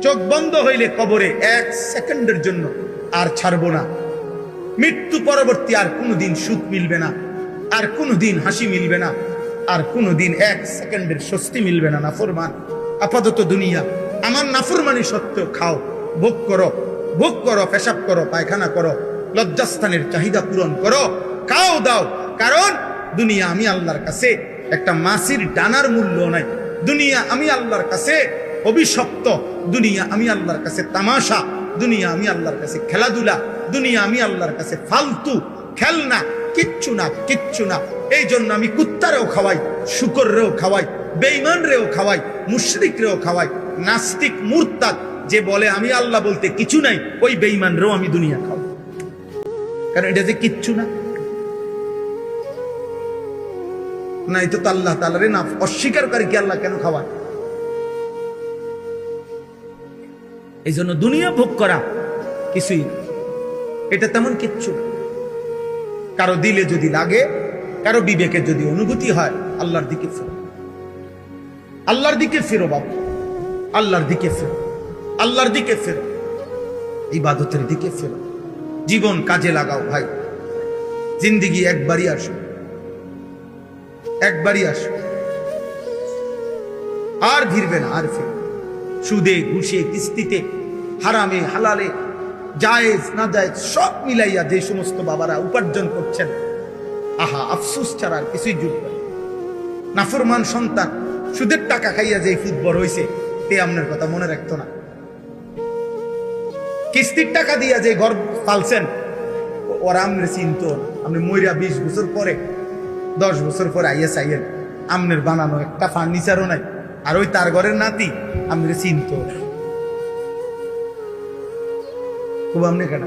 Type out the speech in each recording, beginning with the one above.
চোখ বন্ধ হইলে কবরে 1 সেকেন্ডের জন্য আর ছাড়বো না। মৃত্যু পরবর্তী আর কোনোদিন সুখ মিলবে না, আর কোনোদিন হাসি মিলবে না, আর কোনোদিন 1 সেকেন্ডের স্বস্তি মিলবে না। নাফরমান আপাতত দুনিয়া আমার নাফরমানি সত্ত্বেও খাও, ভোগ করো, ভোগ করো, পেশাব করো, পায়খানা করো, লজ্জাস্থানের চাহিদা পূরণ করো, খাও দাও। কারণ দুনিয়া আমি আল্লাহর কাছে একটা মাছির ডানার মূল্য নাই। দুনিয়া আমি আল্লাহর কাছে অভিশপ্ত, দুনিয়া আমি আল্লাহর কাছে তামাশা, দুনিয়া আমি আল্লাহর কাছে খেলাধুলা, দুনিয়া আমি আল্লাহর কাছে ফালতু খেলনা, কিচ্ছু না, কিচ্ছু না। এই জন্য আমি কুত্তারেও খাওয়াই, শুকররেও খাওয়াই, বেঈমান রেও খাওয়াই, মুশরিক রেও খাওয়াই। নাস্তিক মুরতাদ যে বলে আমি আল্লাহ বলতে কিছু নাই, ওই বেঈমান রেও আমি দুনিয়া খাওয়াই। কারণ এটা যে কিচ্ছু না, না এটা তো আল্লাহ তাআলারে না অস্বীকারী কি আল্লাহ কেন খাওয়ায়? এই জন্য দুনিয়া ভোগ করা কিছুই না, এটা তেমন কিচ্ছু। কারো দিলে যদি লাগে, কারো বিবেকে যদি অনুভূতি হয়, আল্লাহর দিকে ফেরো, আল্লাহর দিকে ফেরো বাবা, আল্লাহর দিকে ফেরো, আল্লাহর দিকে ফেরো, ইবাদতের দিকে ফেরো। জীবন কাজে লাগাও ভাই। জিন্দেগি একবারই আসো, একবারই আসো, আর ফিরবে না, আর ফিরবে। সুদে ঘুষে কিস্তিতে হারামে হালালে জায়েজ না জায়েজ সব মিলাইয়া যে সমস্ত বাবারা উপার্জন করছেন, আহা আফসোস ছাড়া আর কিছুই জুটবে না। নাফরমান সন্তান সুদের টাকা খাইয়া যে ফুটবল হয়েছে, তে আপনার কথা মনে রাখতো না। কিস্তির টাকা দিয়া যে ঘর পালছেন, ওরা আমনে চিনত। আপনি মইরা 20 বছর পরে, 10 বছর পরে আইয়া চাইয়েন, আমনের বানানো একটা ফার্নিচারও নাই, আর ওই তার ঘরের নাতি আমনে চিনত। খুব আমনে কেন,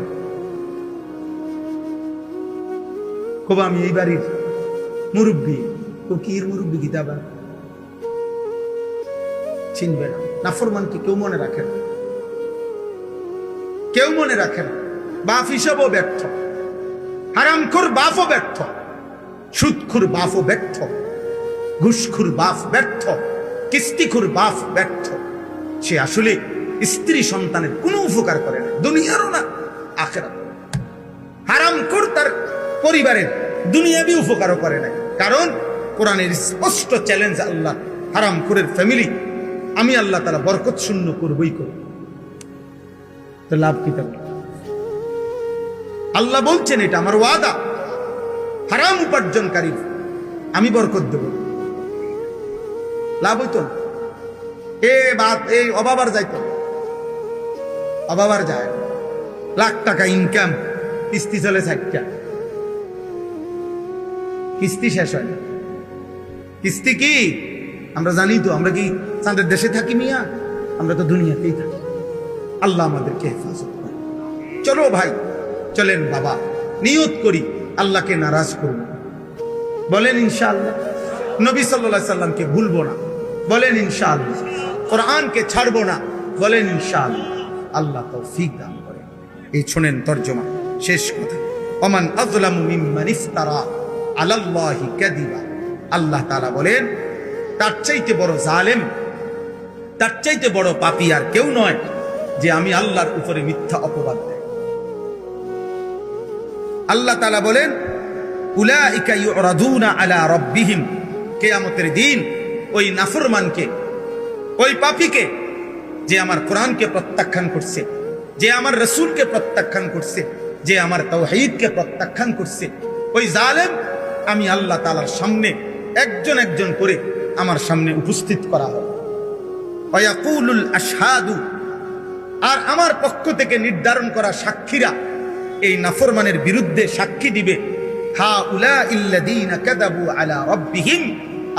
খুব আমি এই বাড়ির মুরব্বী, কির মুরব্বী গীতাবা চিনবে না। নাফরমানকে কেউ মনে রাখে না, কেউ মনে রাখে না। বাপ হিসাবও ব্যর্থ, হারামখোর বাপও ব্যর্থ, সুদখোর বাপও ব্যর্থ, ঘুষখোর বাপ ব্যর্থ, কিস্তিখোর বাপ ব্যর্থ। সে আসলে স্ত্রী সন্তানের কোনো উপকার করে না, দুনিয়ারও না আখিরাত। হারামখোর তার পরিবারের দুনিয়াবি উপকারও করে না। কারণ কোরআনের স্পষ্ট চ্যালেঞ্জ আল্লাহ, হারামখোরের ফ্যামিলি আমি আল্লাহ তাআলা বরকত শূন্য করবই করব। তো লাভ কি তার? আল্লাহ বলছেন এটা আমার ওয়াদা, হারাম উপার্জনকারী আমি বরকত দেব। লাভ হইতো না, এই অবাবার যাইতো, অবাবার যায়। লাখ টাকা ইনকাম, কিস্তি চলে 4টা, কিস্তি শেষ হয় না। কিস্তি কি আমরা জানি তো, আমরা কি চাঁদের দেশে থাকি মিয়া? আমরা তো দুনিয়াতেই থাকি। আল্লাহ আমাদেরকে হেফাজত করে। চলো ভাই, চলেন বাবা, নিয়ত করি আল্লাহকে নারাজ করব। বলেন ইনশাআল্লাহ। নবী সাল্লাল্লাহু আলাইহি সাল্লামকে ভুলবো না, বলেন ইনশাআল্লাহ। কোরআনকে ছাড়বো না, বলেন ইনশাআল্লাহ। আল্লাহ তৌফিক দান করে। এই শুনেন তরজমা, শেষ কথা। ওমান আযলামু মিম্মান ইফতারা আলাল্লাহি কাযিবা। আল্লাহ তাআলা বলেন, তার চাইতে বড় জালেম, তার চাইতে বড় পাপী আর কেউ নয় যে আমি আল্লাহর উপরে মিথ্যা অপবাদ দেয়। আল্লাহ তাআলা বলেন, উলাইকা ইউরাদুনা আলা রাব্বিহিম। কিয়ামতের দিন ওই নাফরমানকে, ওই পাপীকে, যে আমার কোরআনকে প্রত্যাখ্যান করছে, যে আমার রাসূলকে প্রত্যাখ্যান করছে, যে আমার তাওহীদকে প্রত্যাখ্যান করছে, ওই জালেম আমি আল্লাহ তাআলার সামনে একজন একজন করে আমার সামনে উপস্থিত করা হবে। ওয়ায়াকুলুল আশহাদু, আর আমার পক্ষ থেকে নির্ধারণ করা সাক্ষীরা এই নাফরমানের বিরুদ্ধে সাক্ষী দিবে, হা উলাইল্লাযীনা কাযাবু আলা রাব্বিহিম।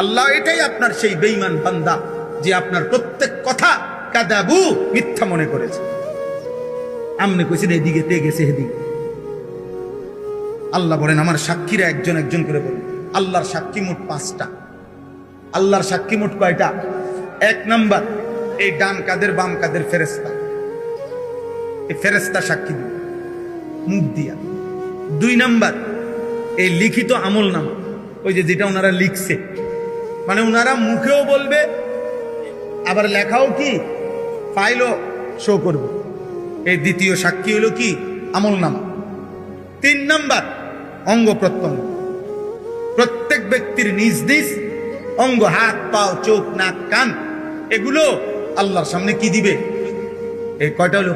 আল্লাহ এটাই আপনার সেই বেঈমান বান্দা যে আপনার প্রত্যেক কথা কাযাবু মিথ্যা মনে করেছে। আমনে কইছেন এদিকে তে গেছে এদিকে। আল্লাহ বলেন আমার সাক্ষীরা একজন একজন করে বলেন। আল্লাহর সাক্ষী মোট 5টা। আল্লাহর সাক্ষী মোট কয়টা? 1 নাম্বার, এই ডান কাদের বাম কাদের ফেরেশতা, এই ফেরেশতা সাক্ষী দিবে মুখ দিয়া। 2 নাম্বার, এই লিখিত আমল নামা, ওই যে যেটা ওনারা লিখছে, মানে ওনারা মুখেও বলবে, আবার লেখাও কি ফাইলও শো করব। এই দ্বিতীয় সাক্ষী হলো কি? আমল নামা। 3 নাম্বার অঙ্গ প্রত্যঙ্গ। প্রত্যেক ব্যক্তির নিজ নিজ অঙ্গ, হাত, পাও, চোখ, নাক, কান, এগুলো আল্লাহর সামনে কি দিবে? এই কয়টা হলো?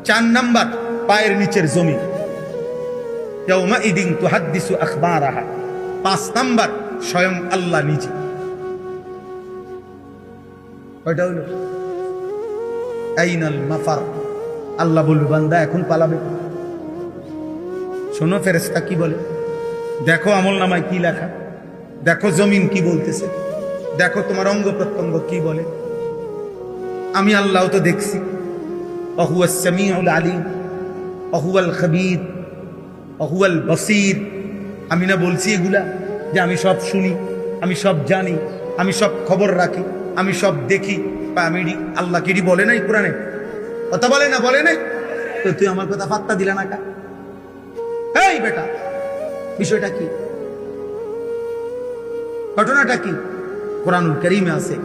4 নাম্বার পায়ের নিচের জমি। ইয়াউমাইদিন তুহাদ্দিসু আখবারাহা। 5 নাম্বার স্বয়ং আল্লাহ নিজে। কয়টা হলো? আইনাল মাফার। আল্লাহ বলবে বান্দা এখন পালাবে। শোনো ফেরেশতা কি বলে, দেখো আমল নামায় কি লেখা, দেখো জমিন কি বলতেছে, দেখো তোমার অঙ্গ প্রত্যঙ্গ কি বলে। আমি আল্লাহ তো দেখছি। ওয়াহুয়াস সামিউল আলিম ওয়াহুয়াল খাবীর ওয়াহুয়াল বসীর। আমি না বলছি এগুলা যে আমি সব শুনি, আমি সব জানি, আমি সব খবর রাখি, আমি সব দেখি। বা আমি আল্লাহ কি বলে নাই কোরআনে? কথা বলে না? বলে নাই তো তুই আমার কথা পাত্তা দিলা না কা? এই বেটা, বিষয়টা কি? ঘটনাটা কি? কোরআনুল কারীমে আছে।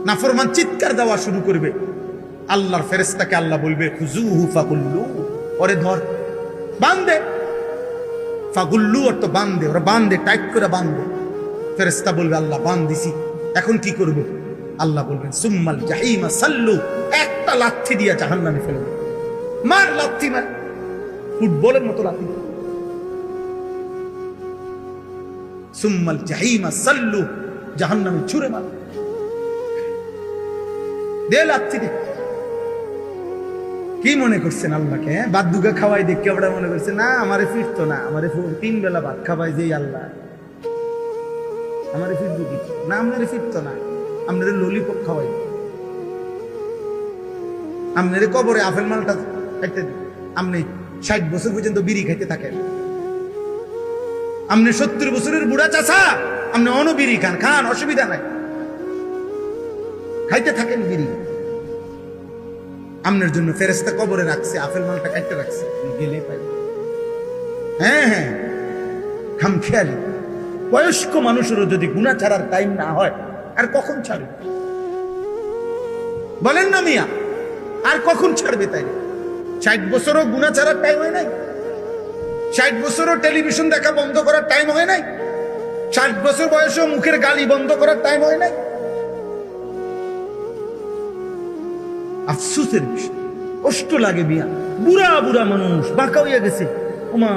নাফরমান চিৎকার দেওয়া শুরু করবে, আল্লাহর ফেরেশতাকে আল্লাহ বলবে খুজুহু ফাগুল্লু, ওরে ধর, বাঁধে। ফাগুল্লু অর্থ বাঁধে, ওরা বাঁধে, টাইট করে বাঁধে। ফেরেশতা বলবে আল্লাহ বাঁধ দিছি, এখন কি করব? আল্লাহ বলবেন সুম্মাল জাহিমা সাল্লু, একটা লাথি দিয়ে জাহান্নামে ফেলে দেবে। মার লাথি, মার, ফুটবলের মতো লাথি। সুম্মাল জাহিমা সাল্লু, জাহান্নামে ছুঁড়ে মার, দে লাথি দে। কি মনে করছেন আল্লাহকে? বাদ দুগা খাওয়াই দেখে ওরা মনে করছে না আমারে ফিরতো না, আমারে 3 বেলা ভাত খাওয়াই যেই আল্লাহ, আমারে ফিরবো কি না? আপনারে ফিরতো না, আপনাদের ললিপপ খাওয়াই, আপনাদের কবরে আপেল মালটা খাইতে দিন। আপনি 60 বছর পর্যন্ত বিড়ি খাইতে থাকেন। আপনি 70 বছরের বুড়া চাচা, আপনি বিড়ি খান, খান, অসুবিধা নাই, খাইতে থাকেন বিড়ি। আপনার জন্য ফেরেশতা কবরে রাখছে, আপেল মালটা খাইতে রাখছে, গেলে পাই। হ্যাঁ হ্যাঁ, খামখেয়ালি। বয়স্ক মানুষেরও যদি গুনাহ ছাড়ার টাইম না হয়, আর কখন ছাড়বে? বলেন না মিয়া, আর কখন ছাড়বে? তাই 60 বছরও গুনাহ ছাড়ার টাইম হয় নাই? 60 বছরও টেলিভিশন দেখা বন্ধ করার টাইম হয় নাই? 60 বছর বয়সেও মুখের গালি বন্ধ করার টাইম হয় নাই? আফসোসের বিষয়, কষ্ট লাগে মিয়া। বুড়া বুড়া মানুষ বাঁকা হইয়া গেছে, ওমা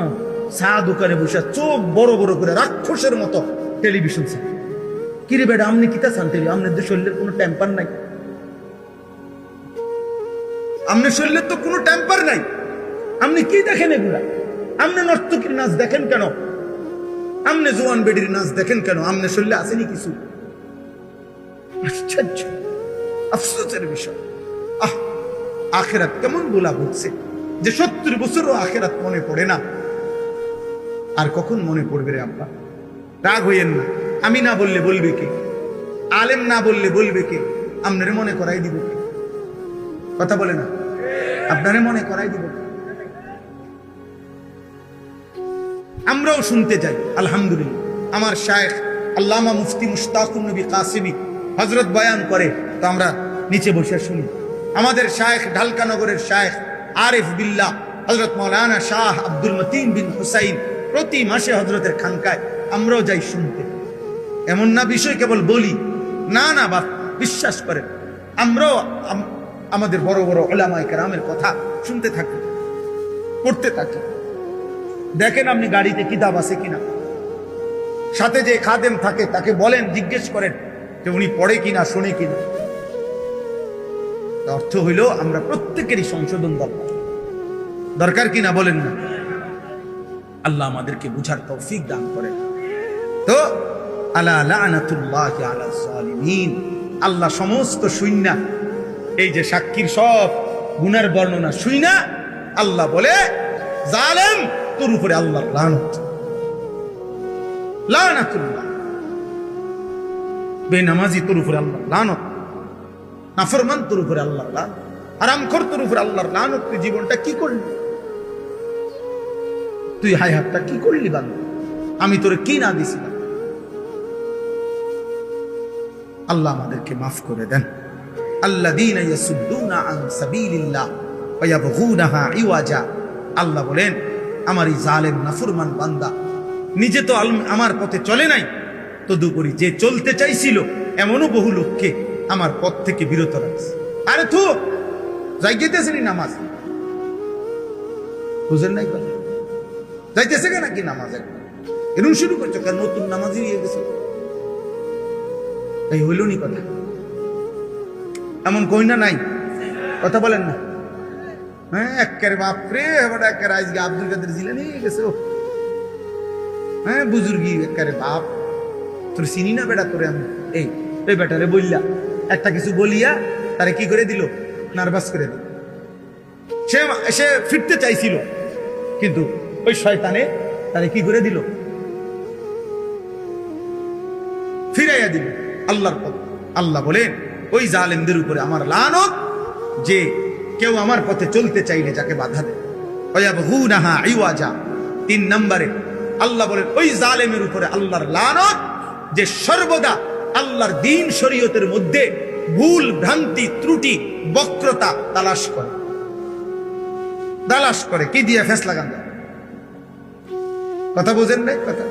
চা দোকানে বসে চোখ বড় বড় করে রাক্ষসের মতো টেলিভিশন। কিরে বেটা, আপনি কিতা চান? আপনাদের শরীরের কোনো টেম্পার নাই? আপনার শরীরের তো কোনো টেম্পার নাই, আপনি কি দেখেন এগুলা? আপনি নর্তকীর নাচ দেখেন কেন? আপনি জোয়ান বেডির নাচ দেখেন কেন? আপনার শরীরে আসেনি কিছু? আশ্চর্য, আফসোসের বিষয়। আখেরাত কেমন বলা হচ্ছে যে 70 বছরও আখেরাত মনে পড়ে না। আর কখন মনে পড়বে রে আব্বা? রাগ হইয়েন না, আমি না বললে বলবে কে? আলেম না বললে বলবে কে? আপনারে মনে করাই দিব কে? কথা বলে না, আপনারে মনে করাই দিব। আমরাও শুনতে যাই। আলহামদুলিল্লাহ, আমার শায়েখ আল্লামা মুফতি মুশতাকুন নবী কাসিমি হযরত বয়ান করে, তো আমরা নিচে বসে শুনি। আমাদের শায়েখ ঢালকানগরের শায়েখ আরিফ বিল্লাহ হযরত মাওলানা শাহ আব্দুল মতিন বিন হুসাইন প্রতি মাসে হযরতের খানকায় আমরাও যাই শুনতে। এমন না বিষয় কেবল বলি, না না বাপ, বিশ্বাস করেন, আমরাও আমাদের বড় বড় উলামায়ে কেরামের কথা শুনতে থাকি, পড়তে থাকি। দেখেন আপনি গাড়িতে কিতাব আছে কিনা, সাথে যে খাদেম থাকে তাকে বলেন, জিজ্ঞেস করেন যে উনি পড়ে কিনা, শোনে কিনা। অর্থ হইল আমরা প্রত্যেকেরই সংশোধন দরকার কিনা, বলেন না? আল্লাহ আমাদেরকে বুঝার তৌফিক দান করেন। তো আলা লানাতুল্লাহি আলা যালিমিন, আল্লাহ সমস্ত শুইনা, এই যে সাক্ষীর সব গুনার বর্ণনা শুইনা আল্লাহ বলে, জালেম তোর উপরে আল্লাহর লানত, লানাতুল্লাহ, বেনামাজি তোর উপরে আল্লাহর লানত, নাফরমান তোর উপরে আল্লাহর লানত, হারামখোর তোর উপরে আল্লাহর লানত। তুই জীবনটা কি করলি? তুই হায়াতটা কি করলি বান্দা? আমি তোরে কি না দিছিলাম? আল্লাহ আমাদেরকে মাফ করে দেন, আল্লাযীনা ইয়াসুদ্দুনা আন সাবিলিল্লাহ ওয়া ইয়াবগুনাহা ইওয়াজা। আল্লাহ বলেন আমার এই জালেম নাফরমান বান্দা নিজে তো আমার পথে চলে নাই, তদুপরি যে চলতে চাইছিল এমনও বহু লোককে আমার পথ থেকে বিরত রাখছে। আরে থু যাইতেছেনি নামাজ, বুঝেন নাই কথা? যাইতেছে কেন নাকি নামাজ এরকম শুরু করছো কারণ নতুন নামাজই হয়ে গেছে, এই হইল নি কথা? এমন কই না নাই, কথা বলেন না? হ্যাঁ একেবারে বাপরে একেবারে আজকে আব্দুল কাদের জিলানী হয়ে গেছে। হ্যাঁ বুজুর্গি একেবারে বাপ, তোর চিনি না বেটা তোরে আমি। এই বেটারে বললা একটা কিছু বলিয়া তারে কি করে দিল, নার্ভাস করে দিল। সে ফিরতে চাইছিল কিন্তু ওই শয়তানে তারে কি করে দিল, ফিরাইয়া দিল আল্লাহর পথ। আল্লাহ বলেন ওই জালেমদের উপরে আমার লানত, যে কেউ আমার পথে চলতে চাইলে যাকে বাধা দেয়। ওয়ায়াবগুনাহা ইওয়াজা। 3 নম্বরে আল্লাহ বলেন ওই জালেমের উপরে আল্লাহর লানত, যে সর্বদা আল্লাহর দ্বীন শরীয়তের মধ্যে ভুল ভ্রান্তি ত্রুটি বক্রতা তালাশ করে কি দিয়ে ফেসলা গান্ধা, কথা বুঝেন নাই কথা?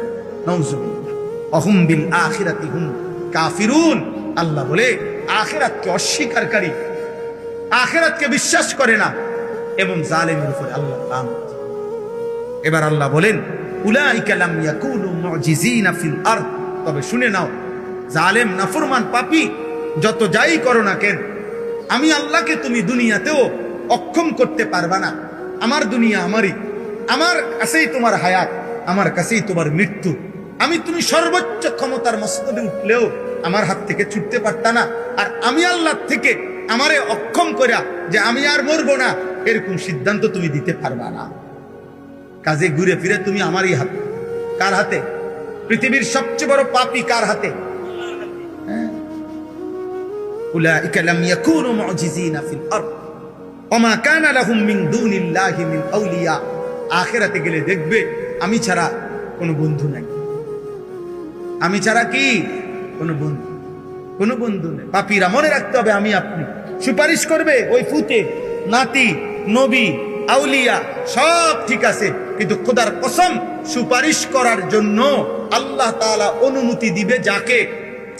নাউজুবিল্লাহ। অহুম বিল আখিরাতি হুম কাফিরুন। আল্লাহ বলে আখিরাতকে অস্বীকারী, আখিরাতকে বিশ্বাস করে না এবং জালেমের উপরে আল্লাহ লানত। এবার আল্লাহ বলেন উলাইকা লাম ইয়াকুনু মুজিজিনা ফিল আরদ। তবে শুনে নাও, জালেম নাফরমান পাপী যত যাই করো না কেন, আমি আল্লাহকে তুমি দুনিয়াতেও অক্ষম করতে পারবা না। আমার দুনিয়া আমারই, আমার কাছেই তোমার হায়াত, আমার কাছেই তোমার মৃত্যু। তুমি সর্বোচ্চ ক্ষমতার মস্তদে উঠলেও আমার হাত থেকে ছুটতে পারতা না। আর আমি আল্লাহ থেকে আমারে অক্ষম করা যে আমি আর মরবো না, এরকম সিদ্ধান্ত তুমি দিতে পারবা না। কাজে ঘুরে ফিরে তুমি আমারই হাতে। কার হাতে? পৃথিবীর সবচেয়ে বড় পাপী কার হাতে? উলাইকা লাম ইয়াকুনু মুজিজিনা ফিল আরদ ওয়া মা কানা লাহুম মিন দুনিল্লাহি মিন আউলিয়া। আখিরাতে গেলে দেখবে আমি ছাড়া কোনো বন্ধু নাই। আমি ছাড়া কি কোনো বন্ধু নেই। পাপীরা মনে রাখতে হবে আমি আপনি সুপারিশ করবে ওই ফুতে, নাতি, নবী, আউলিয়া সব ঠিক আছে, কিন্তু খোদার কসম সুপারিশ করার জন্য আল্লাহ তাআলা অনুমতি দিবে যাকে,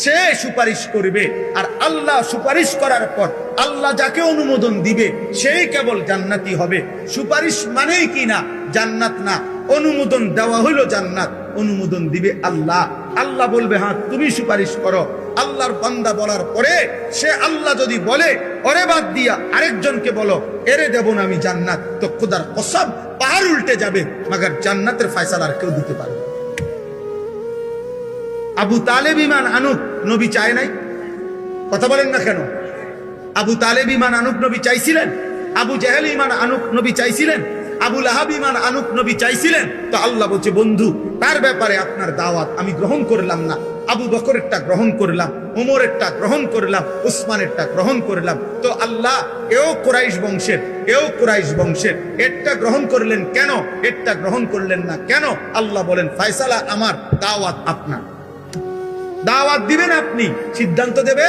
সে সুপারিশ করবে। আর আল্লাহ সুপারিশ করার পর আল্লাহ যাকে অনুমোদন দিবে সেই কেবল জান্নাতি হবে। সুপারিশ মানেই কি না জান্নাত না, অনুমোদন দেওয়া হলো জান্নাত। অনুমোদন দিবে আল্লাহ। আল্লাহ বলবে হ্যাঁ তুমি সুপারিশ করো। আল্লাহর বান্দা বলার পরে সে আল্লাহ যদি বলে ওরে বাদ দিয়া আরেকজনকে বলো এরে দেব না আমি জান্নাত, তো খোদার কসম পাহাড় উল্টে যাবে, মাগার জান্নাতের ফয়সালা আর কেউ দিতে পারবে। আবু তালেব ঈমান আনুক, নবী চায় নাই? কথা বলেন না কেন? আবু তালেব ঈমান আনুক, নবী চাইছিলেন? আবু জাহেল ঈমান আনুক, নবী চাইছিলেন? আবু লাহাব ঈমান আনুক, নবী চাইছিলেন? তো আল্লাহ বলছে বন্ধু তার ব্যাপারে আপনার দাওয়াত আমি গ্রহণ করলাম না। আবু বকরেরটা গ্রহণ করলাম, ওমরেরটা গ্রহণ করলাম, উসমানেরটা গ্রহণ করলাম। তো আল্লাহ এও কুরাইশ বংশের, এও কুরাইশ বংশের, এরটা গ্রহণ করলেন কেন, এরটা গ্রহণ করলেন না কেন? আল্লাহ বলেন ফয়সালা আমার, দাওয়াত আপনার। দাওয়াত দিবেন আপনি, সিদ্ধান্ত দেবে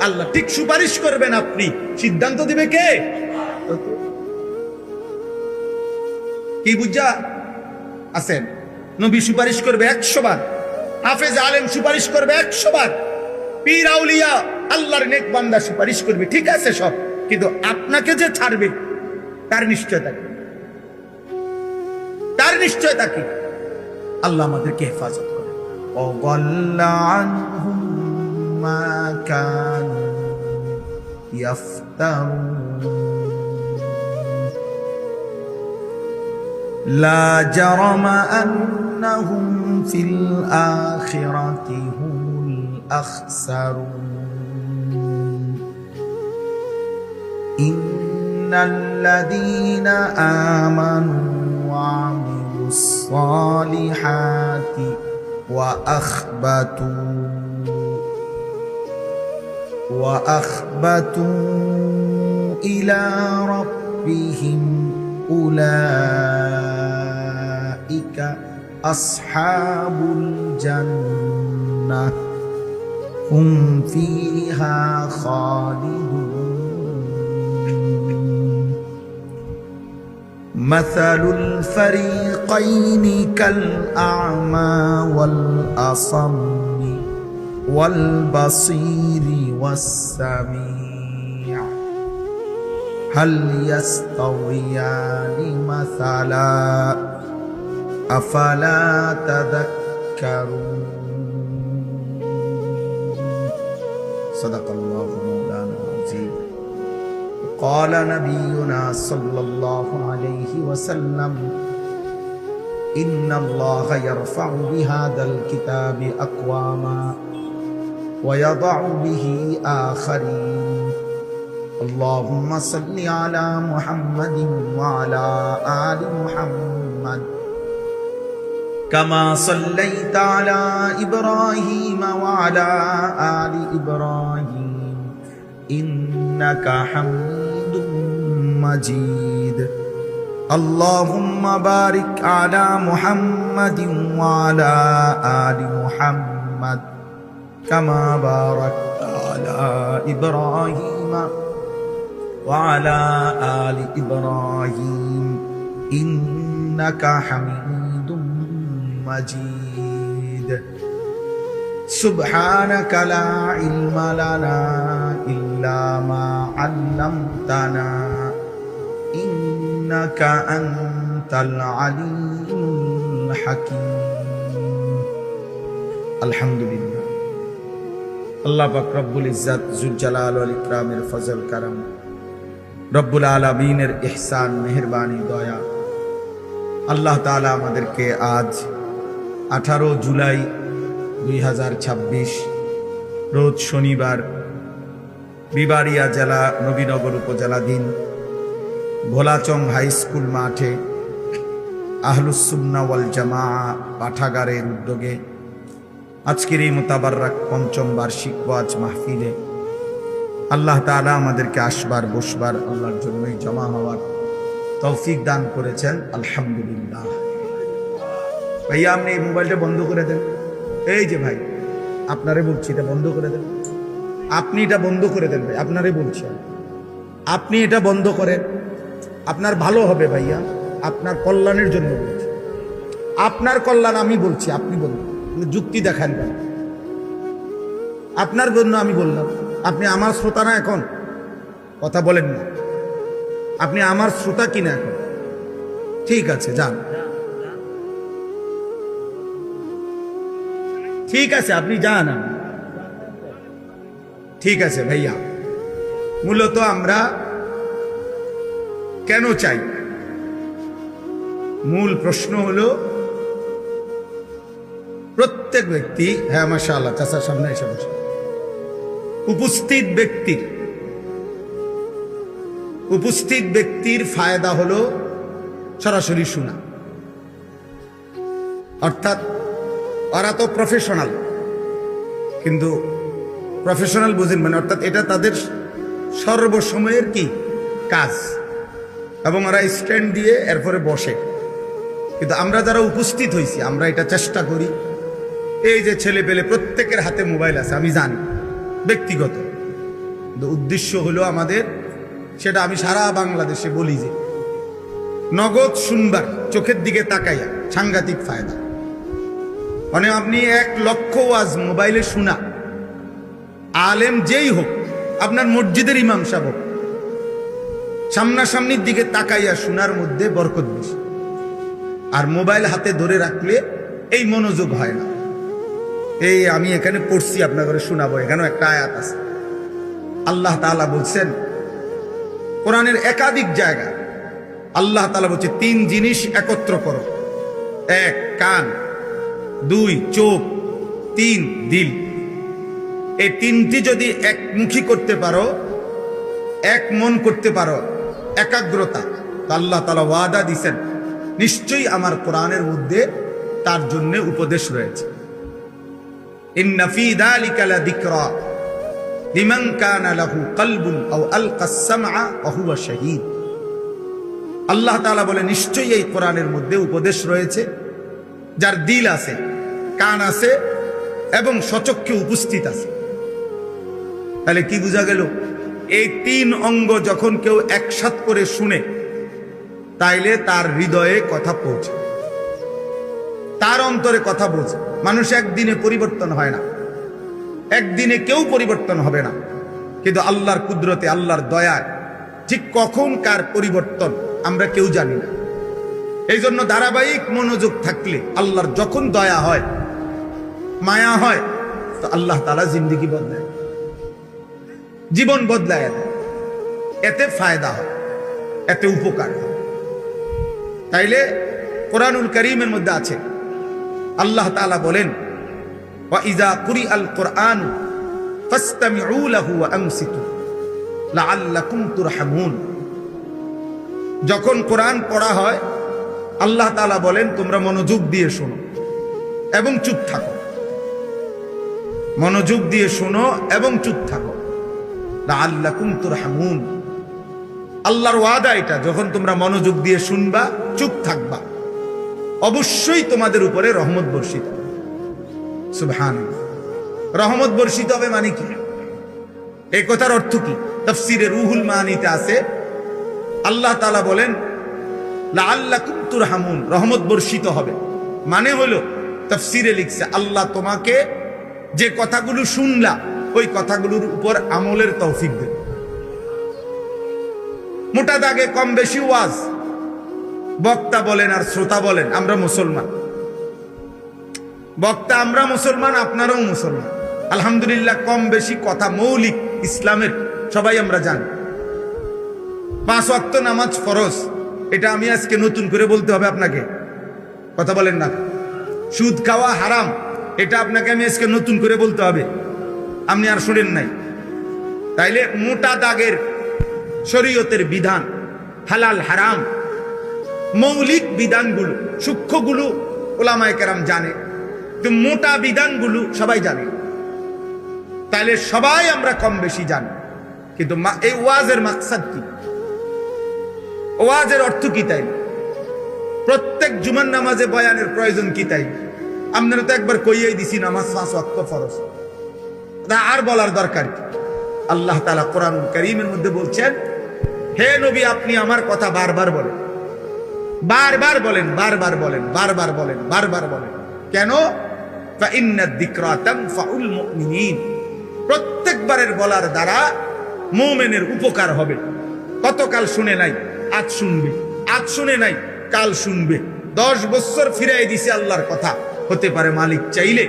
আল্লাহ। ঠিক সুপারিশ করবেন আপনি, সিদ্ধান্ত দিবে কে? কি বুঝা আছেন? নবী সুপারিশ করবে 100 বার, হাফেজ আলেম সুপারিশ করবে 100 বার, পীর আউলিয়া আল্লাহর নেক বান্দা সুপারিশ করবে, ঠিক আছে সব, কিন্তু আপনাকে যে ছাড়বে তার নিশ্চয়তা কি? তার নিশ্চয়তা কি? আল্লাহ আমাদেরকে হেফাজত করে। وَضَلَّ عَنْهُمْ مَا كَانُوا يَفْتَرُونَ لَا جَرَمَ أَنَّهُمْ فِي الْآخِرَةِ هُمُ الْأَخْسَرُونَ إِنَّ الَّذِينَ آمَنُوا وَعَمِلُوا الصَّالِحَاتِ وأخبتوا إلى ربهم أولئك أصحاب الجنة هم فيها خالدون মাসালুল ফারিকাইনি কাল আ'মা ওয়াল আসাম্মি ওয়াল বাসীরি ওয়াস সামি' হাল ইয়াস্তাওয়িয়ানি মাসালা আফালা তাযাক্কারুন। সাদাকাল্লাহু মাওলানা আযীম। قال نبينا صلى الله عليه وسلم إن الله يرفع بهذا الكتاب أقواما ويضع به آخرين اللهم صل على محمد وعلى آل محمد كما صليت على إبراهيم وعلى آل إبراهيم إنك حميد مجيد اللهم بارك على محمد وعلى آل محمد كما باركت على إبراهيم وعلى آل إبراهيم إنك حميد مجيد سبحانك لا علم لنا إلا ما علمتنا إنك أنت العليم الحكيم الحمد لله আল্লাহ পাক রব্বুল ইজ্জত যুল জালাল ওয়াল ইকরামের ফজল করম রব্বুল আলামিনের ইহসান মেহেরবানি দয়া আল্লাহ তাআলা আমাদেরকে আজ 18 জুলাই 2026 রোজ শনিবার বিবাড়িয়া জেলা নবীনগর উপজেলাধীন ভোলাচং হাই স্কুল মাঠে আহলুস সুন্নাহ ওয়াল জামাআ পাঠাগারের উদ্যোগে আজকের এই মুতাবাররাক পঞ্চম বার্ষিক ওয়াজ মাহফিলে আল্লাহ তাআলা আমাদেরকে আসবার বসবার আল্লাহর জন্যই জমা হওয়ার তৌফিক দান করেছেন আলহামদুলিল্লাহ। ভাইয়া আপনি এই মোবাইলটা বন্ধ করে দেন। এই যে ভাই আপনারে বলছি এটা বন্ধ করে দেন। আপনি এটা বন্ধ করে দেন ভাই, আপনারে বলছি আপনি এটা বন্ধ করেন, আপনার ভালো হবে ভাইয়া, আপনার কল্যাণের জন্য বলছি। আপনার কল্যাণ আমি বলছি, আপনি বলুন, যুক্তি দেখান কেন? আপনার জন্য আমি বললাম। আপনি আমার শ্রোতা না, এখন কথা বলেন না, আপনি আমার শ্রোতা কিনা এখন? ঠিক আছে যান, ঠিক আছে আপনি যান। ঠিক আছে ভাইয়া, মূলত আমরা কেন চাই, মূল প্রশ্ন হলো প্রত্যেক ব্যক্তি, হ্যাঁ মাশাআল্লাহ চাচার সামনে এসে বসে, উপস্থিত ব্যক্তির ফায়দা হলো সরাসরি শোনা। অর্থাৎ ওরা তো প্রফেশনাল, কিন্তু প্রফেশনাল বুঝেন মানে অর্থাৎ এটা তাদের সর্বসময়ের কি কাজ, এবং ওরা স্ট্যান্ড দিয়ে এরপরে বসে। কিন্তু আমরা যারা উপস্থিত হয়েছি আমরা এটা চেষ্টা করি। এই যে ছেলে পেলে প্রত্যেকের হাতে মোবাইল আছে আমি জানি ব্যক্তিগত, কিন্তু উদ্দেশ্য হলো আমাদের, সেটা আমি সারা বাংলাদেশে বলি যে নগদ শুনবার, চোখের দিকে তাকাইয়া সাংঘাতিক ফায়দা। মানে আপনি 1 লক্ষ ওয়াজ মোবাইলে শোনা, আলেম যেই হোক, আপনার মসজিদের ইমাম সাহেব হোক, সামনাসামনির দিকে তাকাইয়া শোনার মধ্যে বরকত বেশি। আর মোবাইল হাতে ধরে রাখলে এই মনোযোগ হয় না। এই আমি এখানে পড়ছি আপনার ঘরে শোনাবো, এখানেও একটা আয়াত আছে। আল্লাহ তাআলা বলছেন কোরআনের একাধিক জায়গা, আল্লাহ তাআলা বলছে 3 জিনিস একত্র করো। 1 কান, 2 চোখ, 3 দিল। এই 3টি যদি একমুখী করতে পারো, এক মন করতে পারো, একাগ্রতা, তো আল্লাহ তাআলা ওয়াদা দিয়েছেন নিশ্চয়ই আমার কোরআনের মধ্যে তার জন্য উপদেশ রয়েছে। ইন্না ফি যালিকা লাযিকরা লিমান কানা লাহু কলবুন আও আলকাস সামআ ওয়া হুয়া শাহীদ। আল্লাহ তাআলা বলে নিশ্চয়ই এই কোরআনের মধ্যে উপদেশ রয়েছে যার দিল আছে, কান আছে এবং সচক্ষে উপস্থিত আছে। তাহলে কি বোঝা গেল? এই 3 অঙ্গ যখন কেউ একসাথে করে শুনে, তাইলে তার হৃদয়ে কথা পৌঁছে, তার অন্তরে কথা পৌঁছে। মানুষ একদিনে পরিবর্তন হয় না, একদিনে কেউ পরিবর্তন হবে না, কিন্তু আল্লাহর কুদরতে, আল্লাহর দয়ায় ঠিক কখন কার পরিবর্তন আমরা কেউ জানি না। এই জন্য ধারাবাহিক মনোযোগ থাকলে আল্লাহর যখন দয়া হয়, মায়া হয়, তো আল্লাহ তাআলা জিন্দেগি বদলায়, জীবন বদলায় দেয়। এতে ফায়দা হয়, এতে উপকার হয়। তাইলে কোরআনুল কারীমের মধ্যে আছে, আল্লাহ তাআলা বলেন, ওয়া ইযা কুরিআল কুরআন ফাসতামিউ লাহু ওয়া আনসিতু লাআল্লাকুম তুরহামুন। যখন কোরআন পড়া হয়, আল্লাহ তাআলা বলেন তোমরা মনোযোগ দিয়ে শোনো এবং চুপ থাকো, মনোযোগ দিয়ে শোনো এবং চুপ থাকো, লাআল্লাকুম তুরহামুন। আল্লাহর ওয়াদা এটা, যখন তোমরা মনোযোগ দিয়ে শুনবা, চুপ থাকবা, অবশ্যই তোমাদের উপরে রহমত বর্ষিত হবে। সুবহানাল্লাহ। রহমত বর্ষিত হবে মানে কি? এই কথার অর্থ কি? তাফসীরে রুহুল মানিতে আছে, আল্লাহ তাআলা বলেন লাআল্লাকুম তুরহামুন, রহমত বর্ষিত হবে। মানে হলো, তাফসীরে লিখছে, আল্লাহ তোমাকে যে কথাগুলো শুনলা, ওই কথাগুলোর উপর আমলের তৌফিক দেবে। মোটা দাগে কম বেশি ওয়াজ, বক্তা বলেন আর শ্রোতা বলেন, আমরা মুসলমান। বক্তা আমরা মুসলমান, আপনারাও মুসলমান, আলহামদুলিল্লাহ। কম বেশি কথা মৌলিক ইসলামের সবাই আমরা জানি। 5 ওয়াক্ত নামাজ ফরজ, এটা আমি আজকে নতুন করে বলতে হবে আপনাকে, কথা বলেন না। সুদ খাওয়া হারাম, এটা আপনাকে আমি আজকে নতুন করে বলতে হবে, আপনি আর শুনেন নাই। তাইলে মোটা দাগের শরীয়তের বিধান, হালাল হারাম, মৌলিক বিধানগুলো, সূক্ষ্মগুলো ওলামায়ে কেরাম জানে, তো মোটা বিধানগুলো সবাই জানে। তাইলে সবাই আমরা কম বেশি জানি, কিন্তু এই ওয়াজের মাকসাদ কি, ওয়াজের অর্থ কি? তাই প্রত্যেক জুমার নামাজে বয়ানের প্রয়োজন কি? তাই আপনারা তো একবার কইয়াই দিছি, নামাজ 5 ওয়াক্ত ফরজ, আর বলার দরকার কি? আল্লাহ তাআলা কোরআনুল কারীমের মধ্যে বলছেন, হে নবী, আপনি আমার কথা বারবার বলেন, বারবার বলেন, বারবার বলেন, বারবার বলেন, বারবার বলেন। কেন? ফাইন্নাদ যিকরা তানফাউল মুমিনিন, প্রত্যেকবারের বলার দ্বারা মুমিনের উপকার হবে। কতকাল শুনে নাই, আজ শুনবে, আজ শুনে নাই, কাল শুনবে। 10 বছর ফিরাই দিছে আল্লাহর কথা, হতে পারে মালিক চাইলে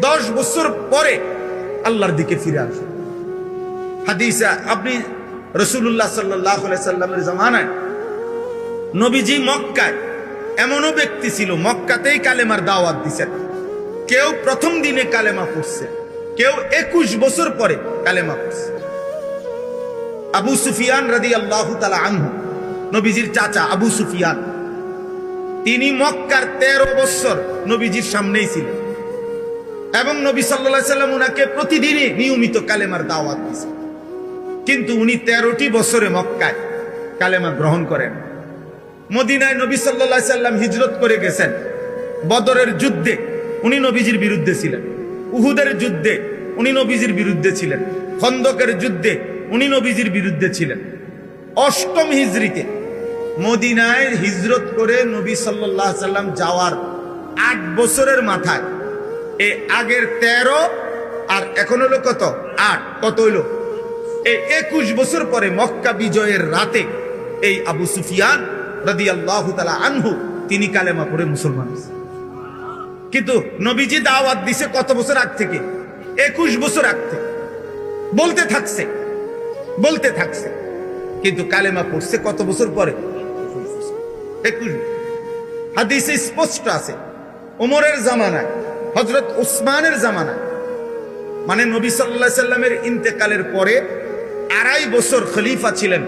10 বছর পরে আল্লাহর দিকে ফিরে আসবে। হাদিসে আপনি রাসূলুল্লাহ সাল্লাল্লাহু আলাইহি সাল্লামের জামানায় নবীজি মক্কায়, এমনও ব্যক্তি ছিল মক্কাতেই কালেমার দাওয়াত দিছেন। কেউ প্রথম দিনে কালেমা পড়ছে, কেউ 21 বছর পরে কালেমা পড়ছে। আবু সুফিয়ান রাদিয়াল্লাহু তাআলা আনহু, নবীজির চাচা আবু সুফিয়ান, তিনি মক্কার 13 বছর নবীজির সামনেই ছিলেন এবং নবী সাল্লাল্লাহু আলাইহি সাল্লাম উনাকে প্রতিদিনই নিয়মিত কালেমার দাওয়াত দিয়েছেন। কিন্তু উনি 13টি বছরে মক্কায় কালেমা গ্রহণ করেন। মদিনায় নবী সাল্লাল্লাহু আলাইহি সাল্লাম হিজরত করে গেছেন। বদরের যুদ্ধে উনি নবীজির বিরুদ্ধে ছিলেন, উহুদের যুদ্ধে উনি নবীজির বিরুদ্ধে ছিলেন, খন্দকের যুদ্ধে উনি নবীজির বিরুদ্ধে ছিলেন। 8ম হিজরিতে মদিনায় হিজরত করে নবী সাল্লাল্লাহু আলাইহি সাল্লাম যাওয়ার 8 বছরের মাথায়, এই আগের 13 আর এখন হলো কত? 8, কত হইল? এই 21 বছর পরে মক্কা বিজয়ের রাতে এই আবু সুফিয়ান রাদিয়াল্লাহু তাআলা আনহু তিনি কালেমা পড়ে মুসলমান হয়েছে। কিন্তু নবীজি দাওয়াত দিছে কত বছর আগ থেকে? 21 বছর আগ থেকে বলতে থাকছে, বলতে থাকছে, কিন্তু কালেমা পড়ছে কত বছর পরে? 21। হাদিসে স্পষ্ট আছে, ওমরের জামানায়, হযরত উসমানের জামানায়, মানে নবী সাল্লাল্লাহু আলাইহি সাল্লামের ইন্তেকালের পরে 2.5 বছর খলিফা ছিলেন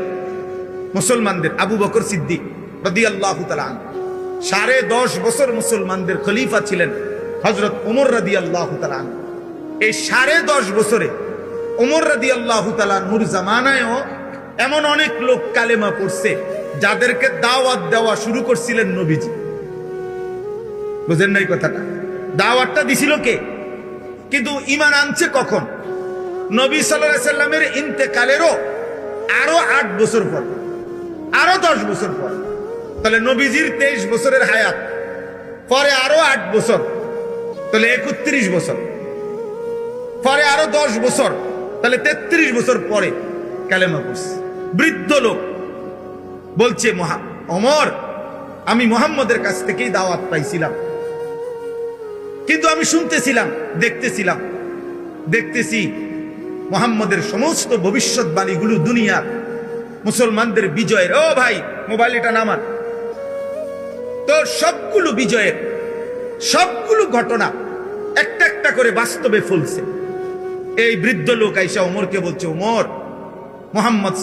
মুসলমানদের আবু বকর সিদ্দিক রাদিয়াল্লাহু তাআলা আনহু। 10.5 বছর মুসলমানদের খলিফা ছিলেন হযরত ওমর রাদিয়াল্লাহু তাআলা আনহু। এই 10.5 বছরে ওমর রাদিয়াল্লাহু তাআলা আনহুর জামানায়ও এমন অনেক লোক কালেমা পড়ছে যাদেরকে দাওয়াত দেওয়া শুরু করছিলেন নবীজি। বুঝেন নাই কথাটা? দাওয়াতটা দিছিল কে? কিন্তু ঈমান আনছে কখন? নবী সাল্লাল্লাহু আলাইহি সাল্লামের ইন্তেকালেরও আরো 8 বছর পর, আরো 10 বছর পর। তাহলে নবীজির 23 বছরের হায়াত, পরে আরো 8 বছর, তাহলে 31 বছর, পরে আরো 10 বছর, তাহলে 33 বছর পরে কালেমা পড়ছে। বৃদ্ধ লোক বলছে, ওমর, আমি মুহাম্মদের কাছ থেকেই দাওয়াত পাইছিলাম, কিন্তু আমি শুনতেছিলাম, দেখতেছি মুহাম্মদের সমস্ত ভবিষ্যৎবাণীগুলো দুনিয়ার মুসলমানদের বিজয়ের, ও ভাই মোবাইল এটা নামান, তো সবগুলো বিজয়ের, সবগুলো ঘটনা একটা একটা করে বাস্তবে ফলছে। এই বৃদ্ধ লোক আইসা ওমরকে বলছে, ওমর, মুহাম্মদ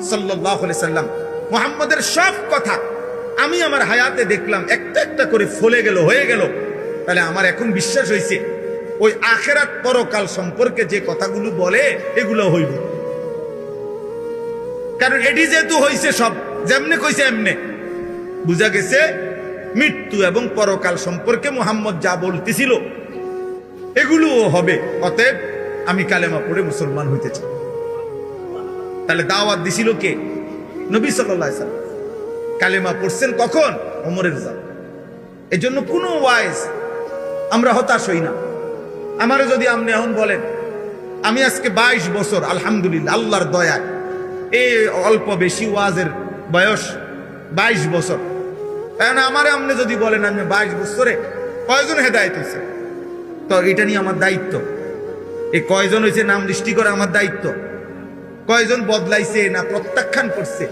সাল্লাল্লাহু আলাইহি সাল্লাম, মুহাম্মদের সব কথা আমি আমার হায়াতে দেখলাম, একটা একটা করে ফলে গেল, হয়ে গেল। তাহলে আমার এখন বিশ্বাস হয়েছে ওই আখিরাত পরকাল সম্পর্কে যে কথাগুলো বলে এগুলো হইব, কারণ এটি যেহেতু হয়েছে, সব যেমনে কইছে এমনে বুঝা গেছে মৃত্যু এবং পরকাল সম্পর্কে মুহাম্মদ যা বলতেছিল এগুলোও হবে। অতএব আমি কালেমা পড়ে মুসলমান হইতে চাই। তাহলে দাওয়াত দিছিল কে? নবী সাল্লাল্লাহু আলাইহি সাল্লাম। কালেমা পড়ছেন কখন? ওমরের জামানায়। এই জন্য কোনো ওয়াইজ আমরা হতাশ হই না। আমারও যদি আপনি এখন বলেন, আমি আজকে 22 বছর আলহামদুলিল্লাহ আল্লাহর দয়ায়, এই অল্প বেশি ওয়াজের বয়স 22 বছর, কারণ আমারে আপনি যদি বলেন আমি 22 বছরে কয়জন হেদায়েত হয়েছে, তো এটা নিয়ে আমার দায়িত্ব। এই কয়জন হয়েছে নাম দৃষ্টি করে আমার দায়িত্ব। কয়জন বদলাইছে না প্রত্যাখ্যান করছে,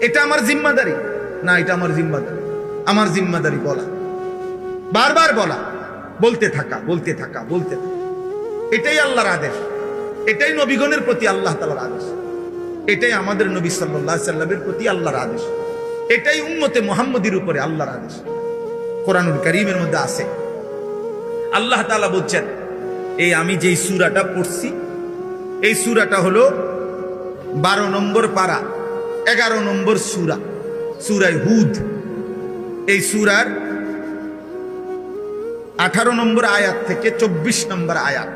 এটা আমার জিম্মাদারি না? এটা আমার জিম্মাদারি। আমার জিম্মাদারি বলা, বারবার বলা, বলতে থাকা। এটাই আল্লাহর আদেশ, এটাই নবীগণের প্রতি আল্লাহ তাআলার আদেশ, এটাই আমাদের নবী সাল্লাল্লাহু আলাইহি সাল্লামের প্রতি আল্লাহর আদেশ, এটাই উম্মতে মুহাম্মদীর উপরে আল্লাহর আদেশ। কোরআনুল কারীমের মধ্যে আছে, আল্লাহ তাআলা বলছেন, এই আমি যেই সূরাটা পড়ছি, এই সূরাটা হলো 12 নম্বর পারা, 11 নম্বর সূরা, সূরা হুদ। এই সূরার 18 নম্বর আয়াত থেকে 24 নম্বর আয়াত,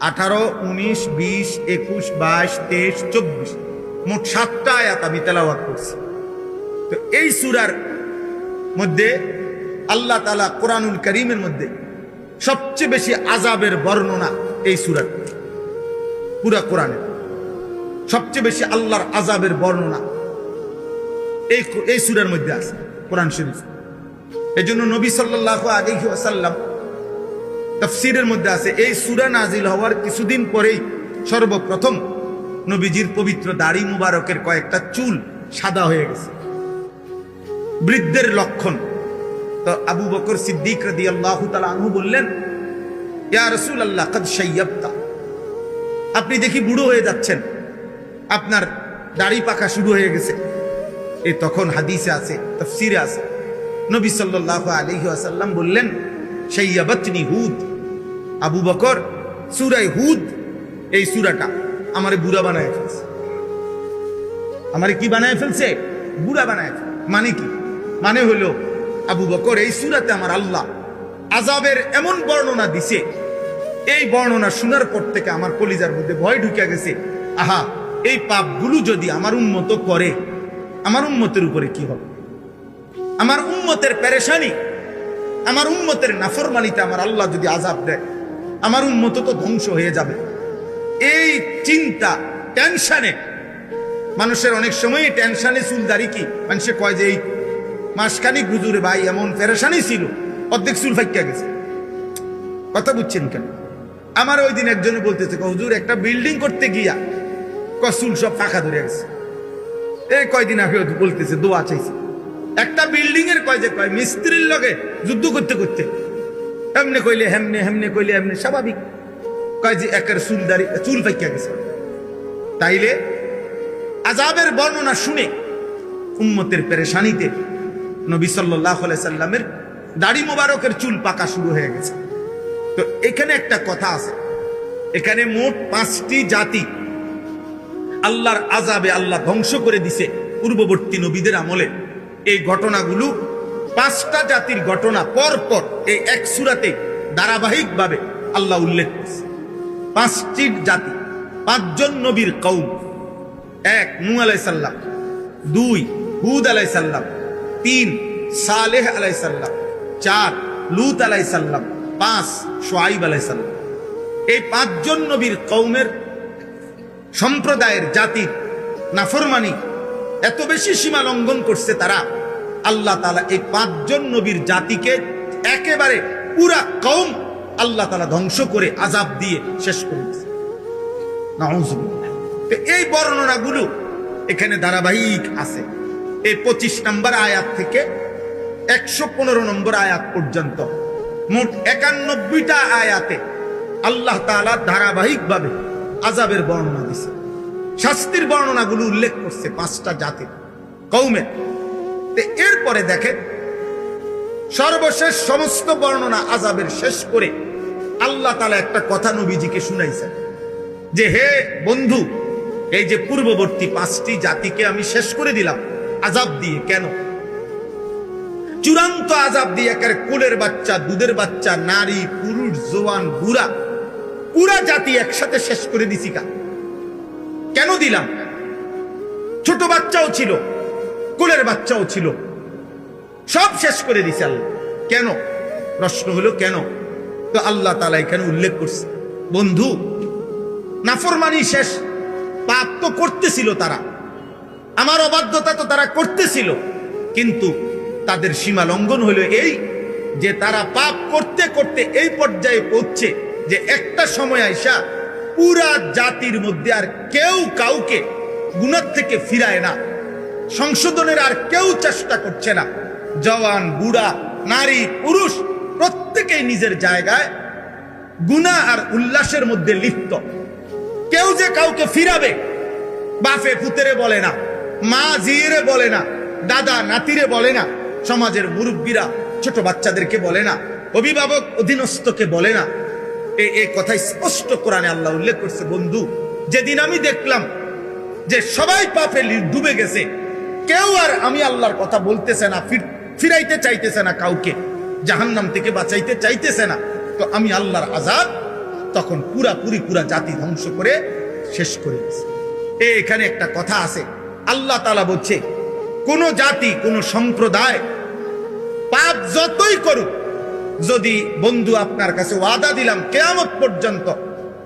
18, 19, 20, 21, 22, 23, 24, মোট 7টা আয়াত আমি তেলাওয়াত করছি। তো এই সূরার মধ্যে আল্লাহ তাআলা কোরআনুল কারীমের মধ্যে সবচেয়ে বেশি আযাবের বর্ণনা এই সূরার, পুরা কোরআনে সবচেয়ে বেশি আল্লাহর আযাবের বর্ণনা এই সূরার মধ্যে আছে, কোরআন শরীফ। এই জন্য নবী সাল্লাল্লাহু আলাইহি ওয়াসাল্লাম তাফসীরের মধ্যে আছে, এই সূরা নাজিল হওয়ার কিছুদিন পরেই সর্বপ্রথম নবীজির পবিত্র দাড়ি মুবারকের কয়েকটা চুল সাদা হয়ে গেছে, বৃদ্ধের লক্ষণ। তো আবু বকর সিদ্দিক রাদিয়াল্লাহু তাআলা আনহু বললেন, ইয়া রাসূলুল্লাহ কদ শাইয়াবতা, আপনি দেখি বুড়ো হয়ে যাচ্ছেন, আপনার দাড়ি পাকা শুরু হয়ে গেছে। এই তখন হাদিসে আছে, তাফসীরে আছে, নবী সাল্লাল্লাহু আলাইহি ওয়াসাল্লাম বললেন, শাইয়াবাতনি হুদ, আবু বকর সূরা হুদ, এই সূরাটা আমারে বুড়া বানায় ফেলছে। আমারে কি বানায় ফেলছে? বুড়া বানায় ফেলছে। মানে কি? মানে হলো, আবু বকর, এই সূরাতে আমার আল্লাহ আযাবের এমন বর্ণনা দিছে, এই বর্ণনা শোনার পর থেকে আমার কলিজার মধ্যে ভয় ঢুকে গেছে, আহা, এই পাপগুলো যদি আমার উম্মত করে, আমার উম্মতের উপরে কি হবে? আমার উম্মতের পেরেশানি, আমার উম্মতের নাফরমানিতে আমার আল্লাহ যদি আযাব দেয়, আমার উম্মত তো ধ্বংস হয়ে যাবে। এই চিন্তা, টেনশনে, মানুষের অনেক সময় টেনশনে চুলদারি কি, মানুষে কয় যে এই মাসখানিক হুজুরে ভাই এমন পেরেশানি ছিল, অর্ধেক চুল ফাইকা গেছে। কথা বুঝছেন কেন? আমার ওই দিন একজনে বলতেছে, হুজুর একটা বিল্ডিং করতে গিয়া চুল সব ফাঁকা ধরে গেছে। এই কয়দিন আগে বলতেছে দোয়া চাইছে, একটা বিল্ডিং এর কয় মিস্ত্রির লগে যুদ্ধ করতে করতে এমনে কইলে হেমনে, হেমনে কইলে এমনি, স্বাভাবিক কয় যে একের চুল ফাইকা গেছে। তাইলে আযাবের বর্ণনা শুনে উম্মতের পেরেশানিতে নবী সাল্লাল্লাহু আলাইহি সাল্লামের দাড়ি মোবারকের চুল পাকা শুরু হয়ে গেছে। তো এখানে একটা কথা আছে, এখানে মোট 5টি জাতি আল্লাহর আযাবে আল্লাহ ধ্বংস করে দিছে পূর্ববর্তী নবীদের আমলে। এই ঘটনাগুলো 5টা জাতির ঘটনা পরপর এই এক সূরাতে ধারাবাহিকভাবে আল্লাহ উল্লেখ করছে। 5টি জাতি, 5 জন নবীর কওম। 1 নূহ আলাইহিস সালাম, 2 হুদ আলাইহিসসালাম, 3 সালেহ আলাইহিসসালাম, 4 লূত আলাইহিসসালাম, 5 শুআয়ব আলাইহিসসালাম। এই 5 জন নবীর কওমের সম্প্রদায়ের জাতির নাফরমানি এত বেশি সীমা লঙ্ঘন করছে তারা, আল্লাহ তাআলা এই 5 জন নবীর জাতিকে একেবারে পুরা কওম আল্লাহ তাআলা ধ্বংস করে আযাব দিয়ে শেষ করে দিয়েছে। নাউযুবিল্লাহ। তো এই বর্ণনাগুলো এখানে ধারাবাহিক আছে। এই 25 নম্বর আয়াত থেকে 115 নম্বর আয়াত পর্যন্ত মোট 91টা আয়াতে আল্লাহ তাআলা ধারাবাহিকভাবে আযাবের বর্ণনা দিয়েছে। শাস্তির বর্ণনাগুলো উল্লেখ করছে 5টা জাতির কওমের। তো এরপরে দেখেন সর্বশেষ সমস্ত বর্ণনা আযাবের শেষ করে আল্লাহ তাআলা একটা কথা নবীজিকে শুনাইছেন যে, হে বন্ধু, এই যে পূর্ববর্তী 5টি জাতিকে আমি শেষ করে দিলাম আযাব দিয়ে। কেন? চূড়ান্ত আযাব দিয়ে একেবারে কোলের বাচ্চা, দুধের বাচ্চা, নারী, পুরুষ, জওয়ান, বুড়া, পুরা জাতি একসাথে শেষ করে দিছি। কেন দিলাম? ছোট বাচ্চাও ছিল, কোলের বাচ্চাও ছিল, সব শেষ করে দিছে আল্লাহ। কেন? প্রশ্ন হলো কেন? তো আল্লাহ তাআলা এখানে উল্লেখ করছে, বন্ধু, নাফরমানি শেষ, পাপ তো করতেছিল তারা, আমার অবাধ্যতা তো তারা করতেছিল, কিন্তু তাদের সীমা লঙ্ঘন হলো এই যে তারা পাপ করতে করতে এই পর্যায়ে পৌঁছে যে একটা সময় আইসা পুরা জাতির মধ্যে আর কেউ কাউকে গুনাহ থেকে ফিরায় না, সংশোধনের আর কেউ চেষ্টা করছে না। জওয়ান, বুড়া, নারী, পুরুষ প্রত্যেকেই নিজের জায়গায় গুনাহ আর উল্লাসের মধ্যে লিপ্ত। কেউ যে কাউকে ফিরাবে, বাপে পুতেরে বলে না, মা জিরে বলে না, দাদা নাতিরে বলে না, সমাজের মুরব্বীরা ছোট বাচ্চাদেরকে বলে না, অভিভাবক অধীনস্থকে বলে না। এই কথা স্পষ্ট কোরআনে আল্লাহ উল্লেখ করছে, বন্ধু, যেদিন আমি দেখলাম যে সবাই পাপে ডুবে গেছে, কেউ আর আমি আল্লাহর কথা বলতেছে না, ফিরাইতে চাইতেছে না, কাউকে জাহান্নাম থেকে বাঁচাইতে চাইতেছে না, তো আমি আল্লাহর আযাব তখন পুরা জাতি ধ্বংস করে শেষ করে দিয়েছে। এখানে একটা কথা আছে, আল্লাহ তাআলা বলছে, কোন জাতি, কোন সম্প্রদায় পাপ যতই করুক, যদি বন্ধু আপনার কাছে ওয়াদা দিলাম কিয়ামত পর্যন্ত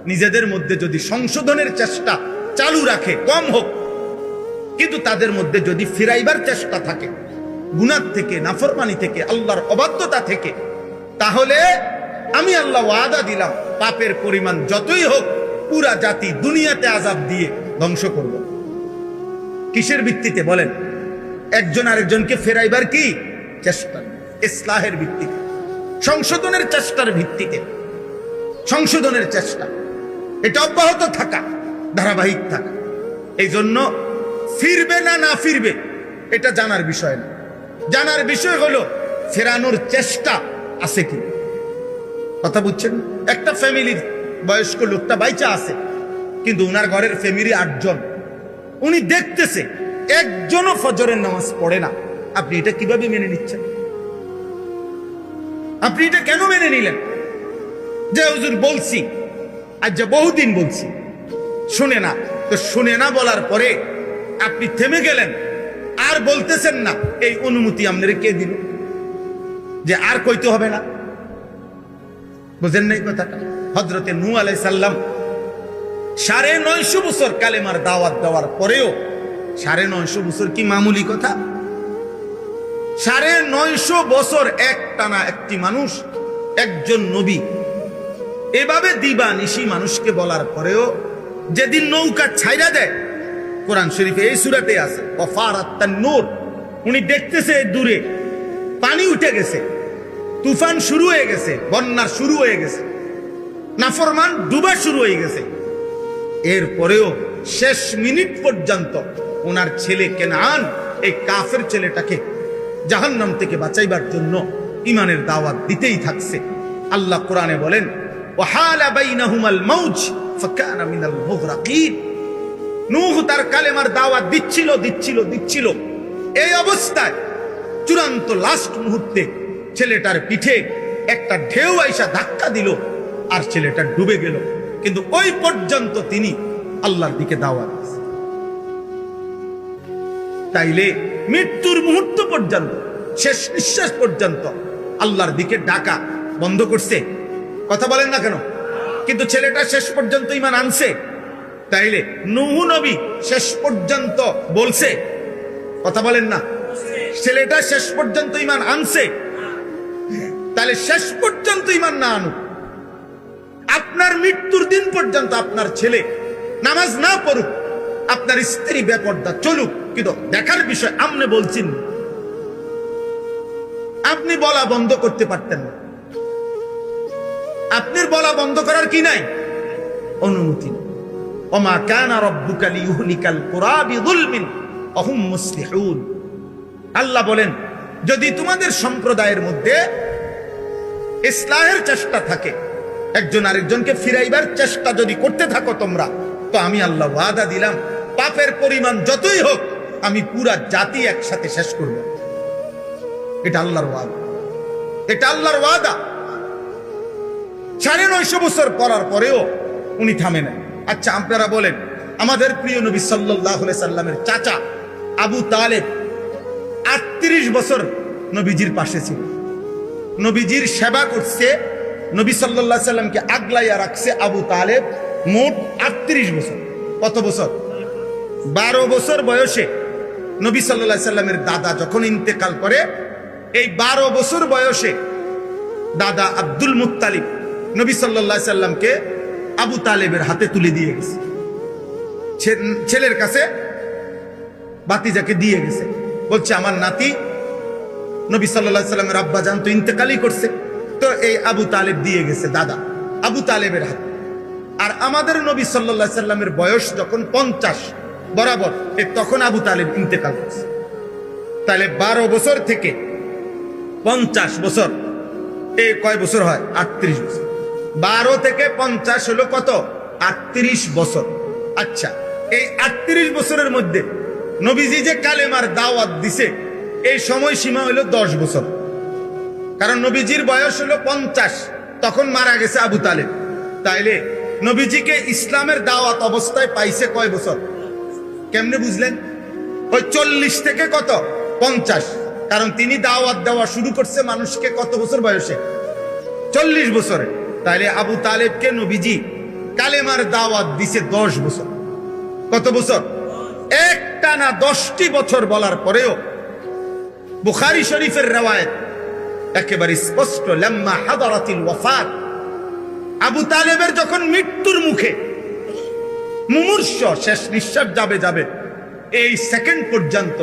নিজেদের মধ্যে যদি সংশোধনের চেষ্টা চালু রাখে, কম হোক, কিন্তু তাদের মধ্যে যদি ফিরাইবার চেষ্টা থাকে গুনাহ থেকে, নাফরমানি থেকে, আল্লাহর অবাধ্যতা থেকে, তাহলে আমি আল্লাহ ওয়াদা দিলাম পাপের পরিমাণ যতই হোক পুরা জাতি দুনিয়াতে আযাব দিয়ে ধ্বংস করব। কিসের ভিত্তিতে বলেন? একজন আরেকজনকে ফেরাইবার কি চেষ্টা, ইসলাহের ভিত্তিতে, সংশোধনের চেষ্টার ভিত্তিতে, সংশোধনের চেষ্টা, এটা অব্যাহত থাকা, ধারাবাহিক থাকা। এই জন্য ফিরবে না না ফিরবে এটা জানার বিষয় না, জানার বিষয় হলো ফেরানোর চেষ্টা আছে কি। কথা বুঝছেন? একটা ফ্যামিলির বয়স্ক লোকটা বাইচা আছে, কিন্তু উনার ঘরের ফ্যামিলি 8 জন, উনি দেখতেছে একজনও ফজরের নামাজ পড়ে না। আপনি এটা কিভাবে মেনে নিচ্ছেন? আপনি এটা কেন মেনে নিলেন? যে হুজুর বলছি, আজ যে বহুদিন বলছি, শুনে না, তো শুনে না বলার পরে আপনি থেমে গেলেন, আর বলতেছেন না, এই অনুমতি আপনাদের কে দিল যে আর কইতে হবে না? বুঝেন নাই কথাটা? হযরতে নূহ আলাইহিস সালাম 950 বছর কালেমার দাওয়াত দেওয়ার পরেও, 950 বছর কি মামুলি কথা? 950 বছর একটানা একটি মানুষ, একজন নবী এভাবে দিবা নিশি মানুষকে বলার পরেও যেদিন নৌকা ছাইরা দেয়, কোরআন শরীফে এই সূরাতে আছে, ওয়াফারাত তান্নুর, উনি দেখতেছে দূরে পানি উঠে গেছে, তুফান শুরু হয়ে গেছে, বন্যা শুরু হয়ে গেছে, নাফরমান ডুবা শুরু হয়ে গেছে, এরপরেও শেষ মিনিট পর্যন্ত ওনার ছেলে কেনান, এই কাফের ছেলেটাকে জাহান্নাম থেকে বাঁচাইবার জন্য ইমানের দাওয়াত দিতেই থাকছে। আল্লাহ কোরআনে বলেন, ওয়াহালা বাইনাহুমাল মাউজ ফাকানা মিনাল মুগরাকিন। নূহ তার কালেমার দাওয়াত দিচ্ছিল, এই অবস্থায় চূড়ান্ত লাস্ট মুহূর্তে ছেলেটার পিঠে একটা ঢেউ আইসা ধাক্কা দিল, আর ছেলেটা ডুবে গেল, কিন্তু ওই পর্যন্ত তিনি আল্লাহর দিকে দাওয়াত দিয়েছেন। তাইলে মৃত্যুর মুহূর্ত পর্যন্ত, শেষ নিঃশ্বাস পর্যন্ত আল্লাহর দিকে ডাকা বন্ধ করছে? কথা বলেন না কেন? কিন্তু ছেলেটা শেষ পর্যন্ত ঈমান আনছে। তাইলে নূহ নবী শেষ পর্যন্ত বলছে? কথা বলেন না? ছেলেটা শেষ পর্যন্ত ঈমান আনছে। তাহলে শেষ পর্যন্ত ঈমান না আনুক, আপনার মৃত্যুর দিন পর্যন্ত আপনার ছেলে নামাজ না পড়ুক, আপনার স্ত্রী বেপর্দা চলুক, কিন্তু দেখার বিষয় আপনি বলছেন, আপনি বলা বন্ধ করতে পারতেন না। আপনার বলা বন্ধ করার কি নাই? অনুমতি। ওমা কানা রাব্বুকা লিইহলিকাল কুরা বিযুলমিন ওয়া হুম মুসলিহুন। আল্লাহ বলেন, যদি তোমাদের সম্প্রদায়ের মধ্যে ইসলাহের চেষ্টা থাকে, একজন আরেকজনকে ফিরাইবার চেষ্টা যদি করতে থাকো তোমরা, তো আমি আল্লাহ ওয়াদা দিলাম, পাপের পরিমাণ যতই হোক আমি পুরা জাতি একসাথে শেষ করব। এটা আল্লাহর ওয়াদা, এটা আল্লাহর ওয়াদা। 950 বছর পড়ার পরেও উনি থামে নাই। আচ্ছা, আপনারা বলেন, আমাদের প্রিয় নবী সাল্লাল্লাহু আলাইহি সাল্লামের চাচা আবু তালেব 38 বছর নবীজির পাশে ছিল, নবীজির সেবা করছে, নবী সাল্লাল্লাহু আলাইহি সাল্লামকে আগলাইয়া রাখছে আবু তালেব মোট 38 বছর। কত বছর? 12 বছর বয়সে নবী সাল্লাল্লাহু আলাইহি সাল্লামের দাদা যখন ইন্তেকাল করে, এই 12 বছর বয়সে দাদা আব্দুল মুত্তালিব নবী সাল্লাল্লাহু আলাইহি সাল্লামকে আবু তালেবের হাতে তুলে দিয়ে গেছে, ছেলের কাছে ভাতিজাকে দিয়ে গেছে, বলছে আমার নাতি নবী সাল্লাল্লাহু আলাইহি সাল্লামের আব্বা জান তো ইন্তেকালই করছে, তো এই আবু তালেব দিয়ে গেছে দাদা আবু তালেবের হাতে। আর আমাদের নবী সাল্লাল্লাহু আলাইহি সাল্লামের বয়স যখন 50 বরাবর, তখন আবু তালেব ইন্তেকাল করছে। তাহলে 12 বছর থেকে 50 বছর, এই কয় বছর হয়? 38 বছর। 12 থেকে 50 হলো কত? 38 বছর। আচ্ছা, এই 38 বছরের মধ্যে নবীজি যে কালেমার দাওয়াত দিছে, এই সময় সীমা হলো 10 বছর। কারণ নবীজির বয়স হলো 50, তখন মারা গেছে আবু তালেব। তাইলে নবীজিকে ইসলামের দাওয়াত অবস্থায় পাইছে কয় বছর? কেমনে বুঝলেন? ওই 40 থেকে কত? 50। কারণ তিনি দাওয়াত দেওয়া শুরু করছে মানুষকে কত বছর বয়সে? 40 বছরে। তাইলে আবু তালেবকে নবীজি কালেমার দাওয়াত দিছে 10 বছর। কত বছর? একটানা 10টি বছর বলার পরেও বুখারী শরীফের রওয়ায়াত একেবারে স্পষ্ট, লাম্মা হাদারাতিল ওয়াফাত, আবু তালেবের যখন মৃত্যুর মুখে মুমূর্ষ, শেষ নিঃশ্বাস যাবে, এই সেকেন্ড পর্যন্ত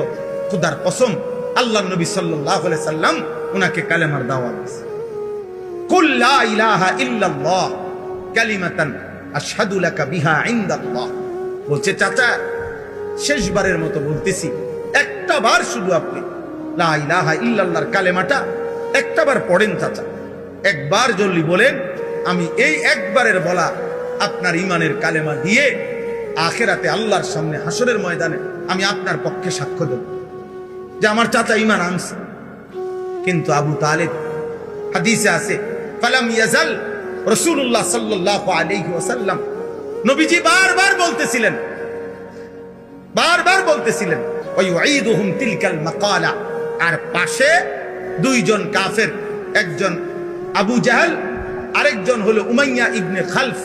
খোদার কসম আল্লাহর নবী সাল্লাল্লাহু আলাইহি সাল্লাম উনাকে কালেমার দাওয়াত দিয়েছে। কুল লা ইলাহা ইল্লাল্লাহ কালিমাতান আশহাদু লাকা বিহা ইনদাল্লাহ। বলছে, চাচা শেষবারের মতো বলতেছি, একটা বার শুধু আপনি লা ইলাহা ইল্লাল্লাহর কালেমাটা একটাবার পড়েন চাচা, একবার জলদি বলেন, আমি এই একবারের বলা আপনার ইমানের কালেমা দিয়ে আখিরাতে আল্লাহর সামনে হাসরের ময়দানে আমি আপনার পক্ষে সাক্ষ্য দেব যে আমার চাচা ইমান আনছে। কিন্তু আবু তালেব, হাদিসে আছে, ফালাম ইয়াজাল রাসূলুল্লাহ সাল্লাল্লাহু আলাইহি ওয়াসাল্লাম, নবীজি বারবার বলতেছিলেন ওয়াইউঈদুহুম তিলকাল মাকালা। আর পাশে দুইজন কাফের, একজন আবু জাহল, আরেকজন হলো উমাইয়া ইবনে খালফ,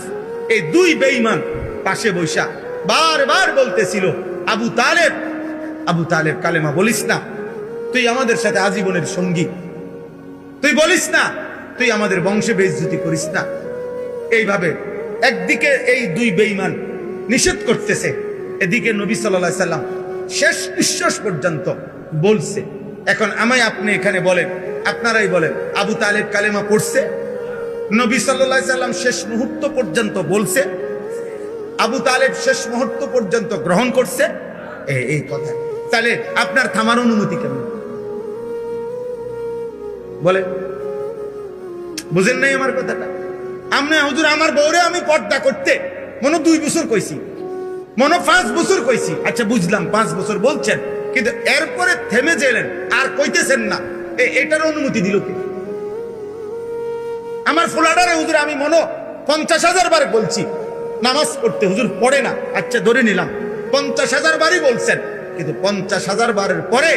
এই দুই বেঈমান পাশে বৈশা বারবার বলতেছিল, আবু তালেব কালেমা বলিস না, তুই আমাদের সাথে আজীবনের সঙ্গী, তুই বলিস না, তুই আমাদের বংশে বেইজ্জতি করিস না। এইভাবে একদিকে এই দুই বেঈমান নিষেধ করতেছে, এদিকে নবী সাল্লাল্লাহু আলাইহি সাল্লাম শেষ নিঃশ্বাস পর্যন্ত বলছে। এখন আমায় আপনি এখানে বলেন, আপনারাই বলেন, আবু তালেব কালেমা পড়ছে? নবী সাল্লাল্লাহু আলাইহি সাল্লাম শেষ মুহূর্ত পর্যন্ত বলছে? আবু তালেব শেষ মুহূর্ত পর্যন্ত গ্রহণ করছে? এই কথা। তাহলে আপনার থামার অনুমতি কেন? বলে বুঝেন নাই আমার কথাটা? আমনে হুজুর আমার বউরে আমি পর্দা করতে মনে 2 বছর কইছি, মনে 5 বছর কইছি। আচ্ছা বুঝলাম 5 বছর বলছেন, কিন্তু এরপরে থেমে গেলেন আর কইতেছেন না, এটার অনুমতি দিল কে? আমার ফোলাডারে হুজুর আমি মনে 50,000 বার বলছি নামাজ পড়তে, হুজুর পড়ে না। আচ্ছা ধরে নিলাম 50,000 বারই বলছেন, কিন্তু 50,000 বারের পরে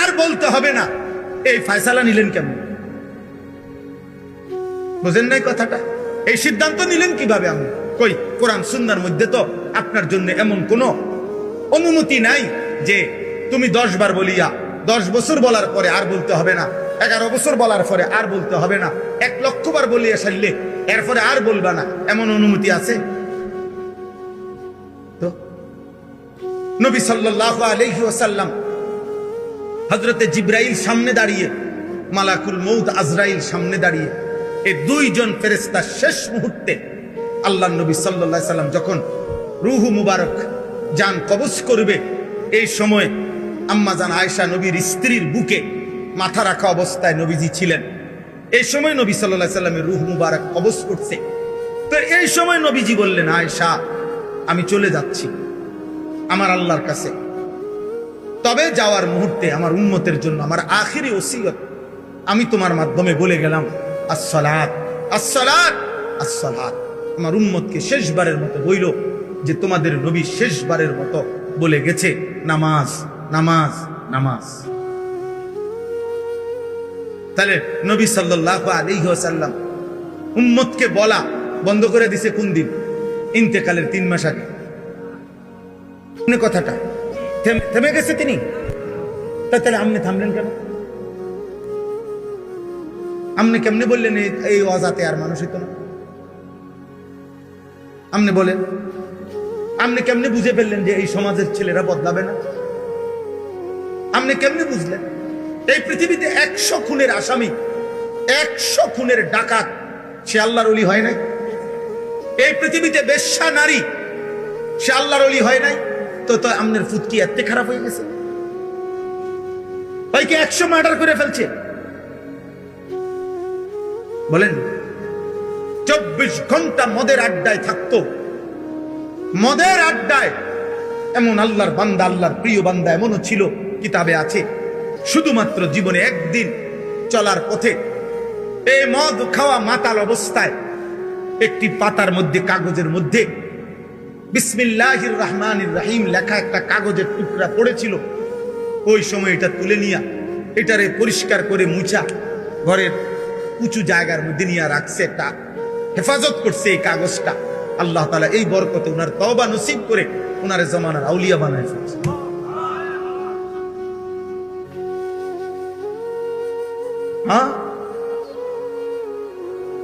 আর বলতে হবে না, এই ফয়সালা নিলেন কেমন? বুঝেন নাই কথাটা? এই সিদ্ধান্ত নিলেন কিভাবে? আমি কই কোরআন সুন্নাহর মধ্যে তো আপনার জন্য এমন কোনো অনুমতি নাই যে তুমি 10 বার বলিয়া 10 বছর বলার পরে আর বলতে হবে না, 11 বছর বলার পরে আর বলতে হবে না, 1 লক্ষ বার বলিয়া সারলে এরপরে আর বলবা না, এমন অনুমতি আছে? তো নবী সাল্লাল্লাহু আলাইহি ওয়াসাল্লাম হযরতে জিবরাইল সামনে দাঁড়িয়ে, মালাকুল মউত আজরাইল সামনে দাঁড়িয়ে, এই দুইজন ফেরেশতা শেষ মুহূর্তে আল্লাহর নবী সাল্লাল্লাহু আলাইহি সাল্লাম যখন রূহ মুবারক জান কবজ করবে, এই সময় আম্মা জান আয়েশা নবীর স্ত্রীর বুকে মাথা রাখা অবস্থায় নবীজি ছিলেন। এই সময় নবী সাল্লাল্লাহু আলাইহি সাল্লামের রূহ মুবারক কবজ করছে। তো এই সময় নবীজি বললেন, আয়েশা আমি চলে যাচ্ছি আমার আল্লাহর কাছে, তবে যাওয়ার মুহূর্তে আমার উম্মতের জন্য আমার আখিরি ওসিয়ত আমি তোমার মাধ্যমে বলে গেলাম, আসসালাত আসসালাত আসসালাত। আমার উম্মতকে শেষবারের মতো বইল যে তোমাদের নবী শেষবারের মতো বলে গেছে, নামাজ নামাজ নামাজ। তাহলে নবী সাল্লাল্লাহু আলাইহি ওয়াসাল্লাম উম্মতকে বলা বন্ধ করে দিছে কোন দিন? ইন্তেকালের 3 মাস আগে। কথাটা থেমে গেছে তিনি, তাহলে আপনি থামলেন কেন? আপনি কেমনে বললেন এই অজাতে আর মানুষ হইতো না? আপনি বলেন, আপনি কেমনে বুঝে ফেললেন যে এই সমাজের ছেলেরা বদলাবে না? আপনি কেমনে বুঝলেন? এই পৃথিবীতে 100 খুনের আসামি, 100 খুনের ডাকাত, সে আল্লাহর ওলি হয় নাই? এই পৃথিবীতে বেশ্যা নারী, সে আল্লাহর ওলি হয় নাই? তো আপনার ফুটকি এত খারাপ হয়ে গেছে? ভাইকে 100 মার্ডার করে ফেলছে, বলেন 24 ঘন্টা মদের আড্ডায় থাকতো, মদের আড্ডায়। এমন আল্লাহর বান্দা, আল্লাহর প্রিয় বান্দা এমনও ছিল, কিতাবে আছে, শুধুমাত্র জীবনে একদিন চলার পথে এই মদ খাওয়া মাতাল অবস্থায় একটি পাতার মধ্যে, কাগজের মধ্যে বিসমিল্লাহির রহমানির রহিম লেখা একটা কাগজের টুকরা পড়েছিল। ওই সময় এটা তুলে নিয়া এটারে পরিষ্কার করে মুছা ঘরের উঁচু জায়গার মধ্যে নিয়ে রাখছে, একটা হেফাজত করছে এই কাগজটা। আল্লাহ তাআলা এই বরকতে উনার তওবা নসিব করে উনার জামানার আউলিয়া বানায় ফেলছে। হ্যাঁ,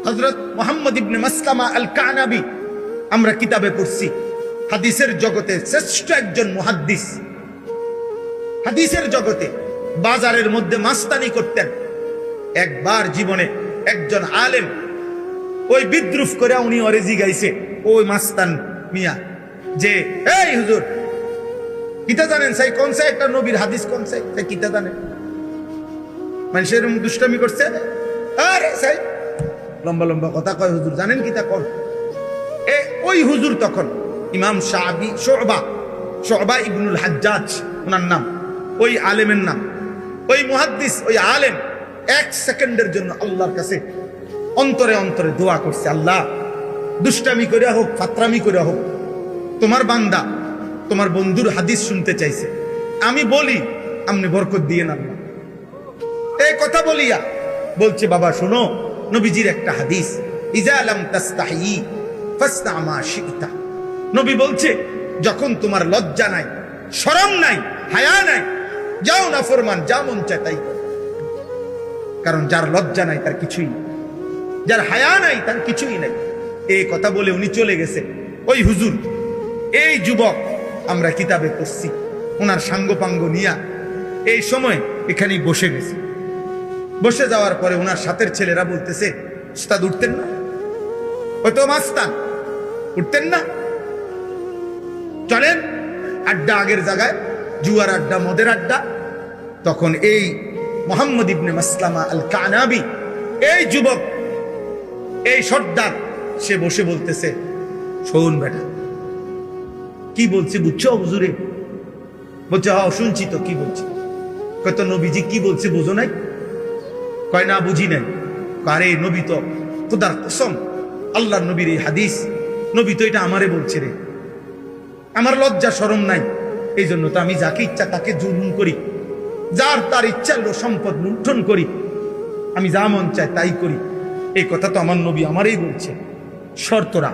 হযরত মুহাম্মদ ইবনে মাসলামা আল কানাবী আমরা কিতাবে পড়ছি, হাদিসের জগতে শ্রেষ্ঠ একজন মুহাদ্দিস। হাদিসের জগতে বাজারের মধ্যে মাস্তানি করতেন। একবার জীবনে একজন আলেম ওই বিদ্রুপ করে উনি অরেজি গাইছে, ওই মাস্তান মিয়া, যে এই হুজুর কিতা জানেন সাই কোন সে একটা নবীর হাদিস কোন সে কিতা জানেন? মানুষের দুষ্টামি করছে, আরে সাই লম্বা লম্বা কথা কয়, হুজুর জানেন কিতা কোন? ওই হুজুর তখন ইমাম শুবা ইবনুল হাজ্জাজ ওনার নাম, ওই আলেমের নাম, ওই মুহাদ্দিস, ওই আলেম 1 সেকেন্ডের জন্য আল্লাহর কাছে অন্তরে অন্তরে দোয়া করছে, আল্লাহ দুষ্টামি করে হোক, ফাতরামি করে হোক, তোমার বান্দা তোমার বন্ধুর হাদিস শুনতে চাইছে, আমি বলি আপনি বরকত দিয়ে না। এই কথা বলিয়া বলছে, বাবা শোনো নবীজির একটা হাদিস, ইজা লাম তাস্তাহি ফাসনা মা শিতা। নবী বলছে, যখন তোমার লজ্জা নাই, শরম নাই, হায়া নাই, যাও না ফরমান, যা মন চায় তাই। কারণ যার লজ্জা নাই তার কিছুই, যার হায়া নাই তার কিছুই নাই। এই কথা বলে উনি চলে গেছে। ওই হুজুর, এই যুবক আমরা কিতাবে পড়ছি, ওনার সাঙ্গপাঙ্গ নিয়া এই সময় এখানেই বসে গেছে। বসে যাওয়ার পরে ওনার সাথের ছেলেরা বলতেছে, উস্তাদ উঠতেন না? হয়তো মাস্তান উঠতেন না? চলেন আড্ডা, আগের জায়গায় জুয়ার আড্ডা, মদের আড্ডা। তখন এই মুহাম্মদ ইবনে মাসলামা আল কানাবী, এই যুবক, এই সর্দার, সে বসে বলতেছে, শোন বেটা, কি বলছি বুঝছো হুজুরে? বলছে, হ্যাঁ শুনছি তো, কি বলছি? কয় তো নবীজি কি বলছে বুঝো নাই? কয় না বুঝি নাই। আরে নবী তো খোদার কসম, আল্লাহর নবীর এই হাদিস, নবী তো এটা আমারে বলছে রে, আমার লজ্জা শরম নাই, এই জন্য তো আমি যাকে ইচ্ছা তাকে জুলুম করি, যার তার ইচ্ছা সম্পদ লুণ্ঠন করি, আমি যা মন চায় তাই করি। এই কথা তো আমার নবী আমারই বলছে। শর্তরা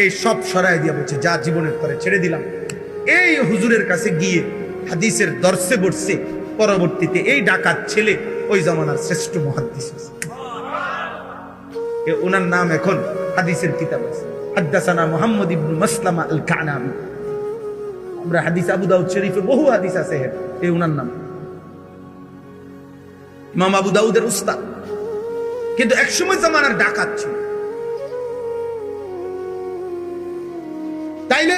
এই সব সরাই দিয়া বলছে, যা জীবনের পরে ছেড়ে দিলাম। এই হুজুরের কাছে গিয়ে হাদিসের দর্শে বসছে। পরবর্তীতে এই ডাকাত ছেলে ওই জামানার শ্রেষ্ঠ মুহাদ্দিস, ওনার নাম এখন হাদিসের কিতাব আছে, হাদ্দাসানা মুহাম্মদ ইবনে মাসলামা আল কানাবি। আমরা হাদিস আবু দাউদ শরীফে বহু হাদিস আছে, এই ওনার নাম ইমাম আবু দাউদের উস্তাদ, কিন্তু একসময় জামানার ডাকাত ছিল। তাইলে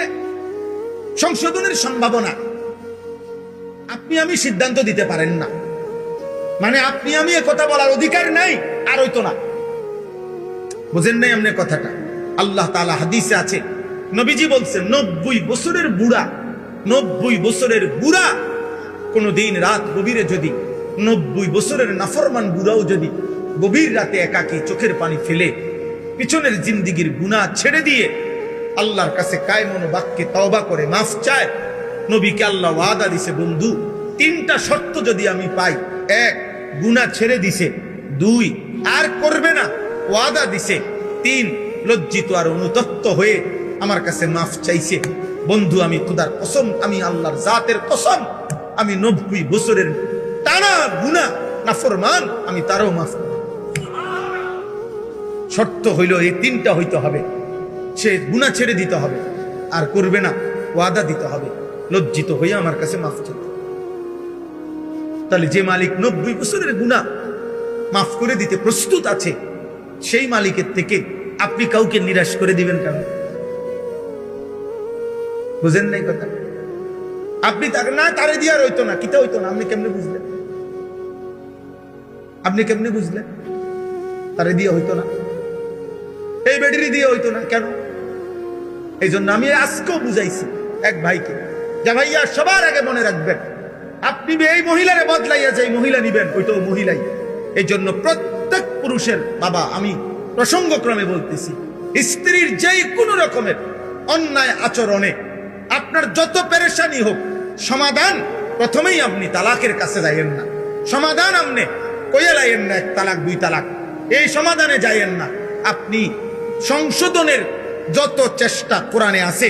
সংশোধনের সম্ভাবনা আপনি আমি সিদ্ধান্ত দিতে পারেন না, মানে আপনি আমি এ কথা বলার অধিকার নাই, আর হইতো না। বুঝেন নাই এমনি কথাটা? আল্লাহ তাআলা হাদিসে আছে, নবীজি বলছেন 90 বছরের বুড়া, 90 বছরের বুড়া কোন দিন রাত গভীরে যদি 90 বছরের নাফরমান বুড়াও যদি গভীর রাতে একাকী চোখের পানি ফেলে পিছনের জিন্দিগির গুনাহ ছেড়ে দিয়ে আল্লাহর কাছে কায়মন বাক্যে তওবা করে মাফ চায়, নবীকে আল্লাহ ওয়াদা দিছে, বন্ধু 3টা শর্ত যদি আমি পাই, 1 গুনাহ ছেড়ে দিছে, 2 আর করবে না ওয়াদা দিছে, 3 লজ্জিত আর অনুতপ্ত হয়ে আমার কাছে মাফ চাইছে। বন্ধু আমি খোদার কসম, আমি আল্লাহর জাতের কসম, আমি 90 বছরের টানা গুনাহ নাফরমান আমি তারও মাফ করব। শর্ত হইল এই 3টা হইতে হবে, সে গুনাহ ছেড়ে দিতে হবে, আর করবে না, ওয়াদা দিতে হবে, লজ্জিত হয়ে আমার কাছে মাফ চাইতে। তাহলে যে মালিক 90 বছরের গুনাহ মাফ করে দিতে প্রস্তুত আছে, সেই মালিকের থেকে আপনি কাউকে নিরাশ করে দিবেন কেন? বুঝেন নাই কথা? আপনি তাকে না তারে দিয়ে হইতো না, কিতা হইতো না, আপনি কেমনে বুঝলেন? আপনি কেমনে বুঝলেন তারে দিয়ে হইতো না? এই ব্যাটারি দিয়ে হইতো না কেন? এই জন্য আমি আজকেও বুঝাইছি এক ভাইকে, যে ভাইয়া সবার আগে মনে রাখবেন, আপনি এই মহিলারে বদলাইয়া যে মহিলা নিবেন ওইটাও মহিলাই। এই জন্য প্রত্যেক পুরুষের বাবা, আমি প্রসঙ্গক্রমে বলতেছি, স্ত্রীর যেই কোনো রকমের অন্যায় আচরণে আপনার যত পেরেশানি হোক, সমাধান প্রথমেই আপনি তালাকের কাছে যাইয়েন না, সমাধান আপনি কইয়া লাইয়েন না 1 তালাক 2 তালাক, এই সমাধানে যাইয়েন না। আপনি সংশোধনের যত চেষ্টা কোরআনে আছে,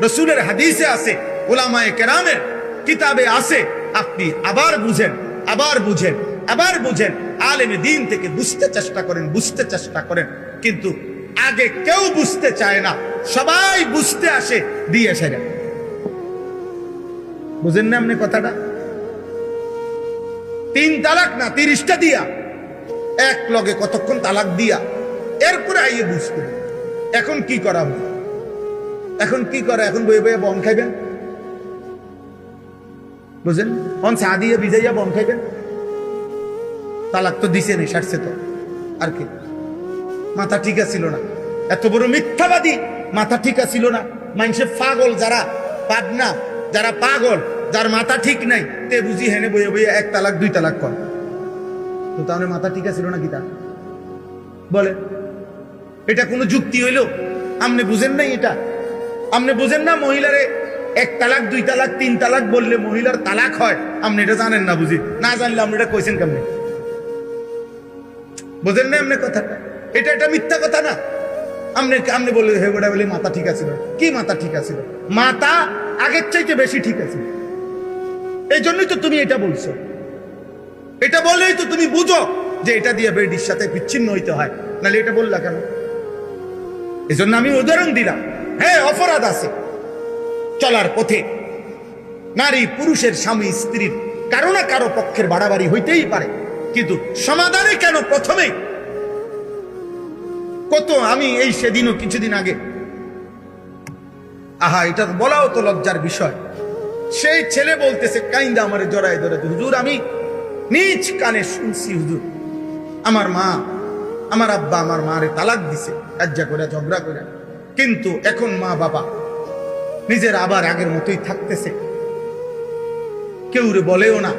রাসূলের হাদিসে আছে, উলামায়ে কেরামের কিতাবে আছে, আপনি আবার বুঝেন, আবার বুঝেন, আবার বুঝেন, আলেমে দ্বীন থেকে বুঝতে চেষ্টা করেন, বুঝতে চেষ্টা করেন। কিন্তু আগে কেউ বুঝতে চায় না, সবাই বুঝতে আসে দিয়ে সেরে। বুঝেন না আপনি কথাটা? 3 তালাক না 30টা দিয়া, এক লগে কতক্ষণ তালাক দিয়া, এরপরে আইয়ে বুঝতে। এখন কি করা হবে? এখন কি করা? এখন বয়ে বয়ে বন খাইবেন, বুঝেন? অন চা দিয়ে ভিজাইয়া বন খাইবেন। তালাক তো দিছে নি, সারছে তো, আর কি? মাথা ঠিক ছিল না, এত বড় মিথ্যাবাদী, মাথা ঠিক ছিল না। মানুষের পাগল যারা, পাবনা যারা পাগল, যার মাথা ঠিক নাই, তে বুঝি হেনে বইয়ে বইয়ে 1 তালাক 2 তালাক কর। তো তাহলে মাথা ঠিক ছিল না কি তা বলে? এটা কোনো যুক্তি হইল? আপনি বুঝেন নাই এটা? আপনি বুঝেন না মহিলারে 1 তালাক 2 তালাক 3 তালাক বললে মহিলার তালাক হয়? আপনি এটা জানেন না, বুঝি না জানলে আপনি এটা কইছেন কেমনে? বুঝেন না আপনি কথাটা? এটা মিথ্যা কথা না? আপনি বলে হে গোটা বলে মাথা ঠিক আছে, কি মাথা ঠিক আছে? মাথা আগের চাইতে বেশি ঠিক আছে। এই জন্যই তো তুমি এটা বলছো, এটা বললেই তো তুমি বুঝো যে এটা দিয়ে বেডির সাথে বিচ্ছিন্ন হইতে হয়, নাহলে এটা বললা কেন? এই জন্য আমি উদাহরণ দিলাম। হ্যাঁ, অপরাধ আছে চলার পথে, নারী পুরুষের, স্বামী স্ত্রীর কারো না কারো পক্ষের বাড়াবাড়ি হইতেই পারে, কিন্তু সমাধানে কেন প্রথমে? কত আমি এই সেদিনও কিছুদিন আগে, আহা এটা বলাও তো লজ্জার বিষয়, সেই ছেলে বলতেছে কাইন্দা আমারে জড়ায় ধরে, হুজুর আমি নিজ কানে শুনছি, হুজুর আমার মা, আমার আব্বা আমার মারে তালাক দিছে, কাজ্জা করে ঝগড়া করে, কিন্তু এখন মা বাবা নিজের আবার আগের মতোই থাকতেছে, কেউ রে বলেও না,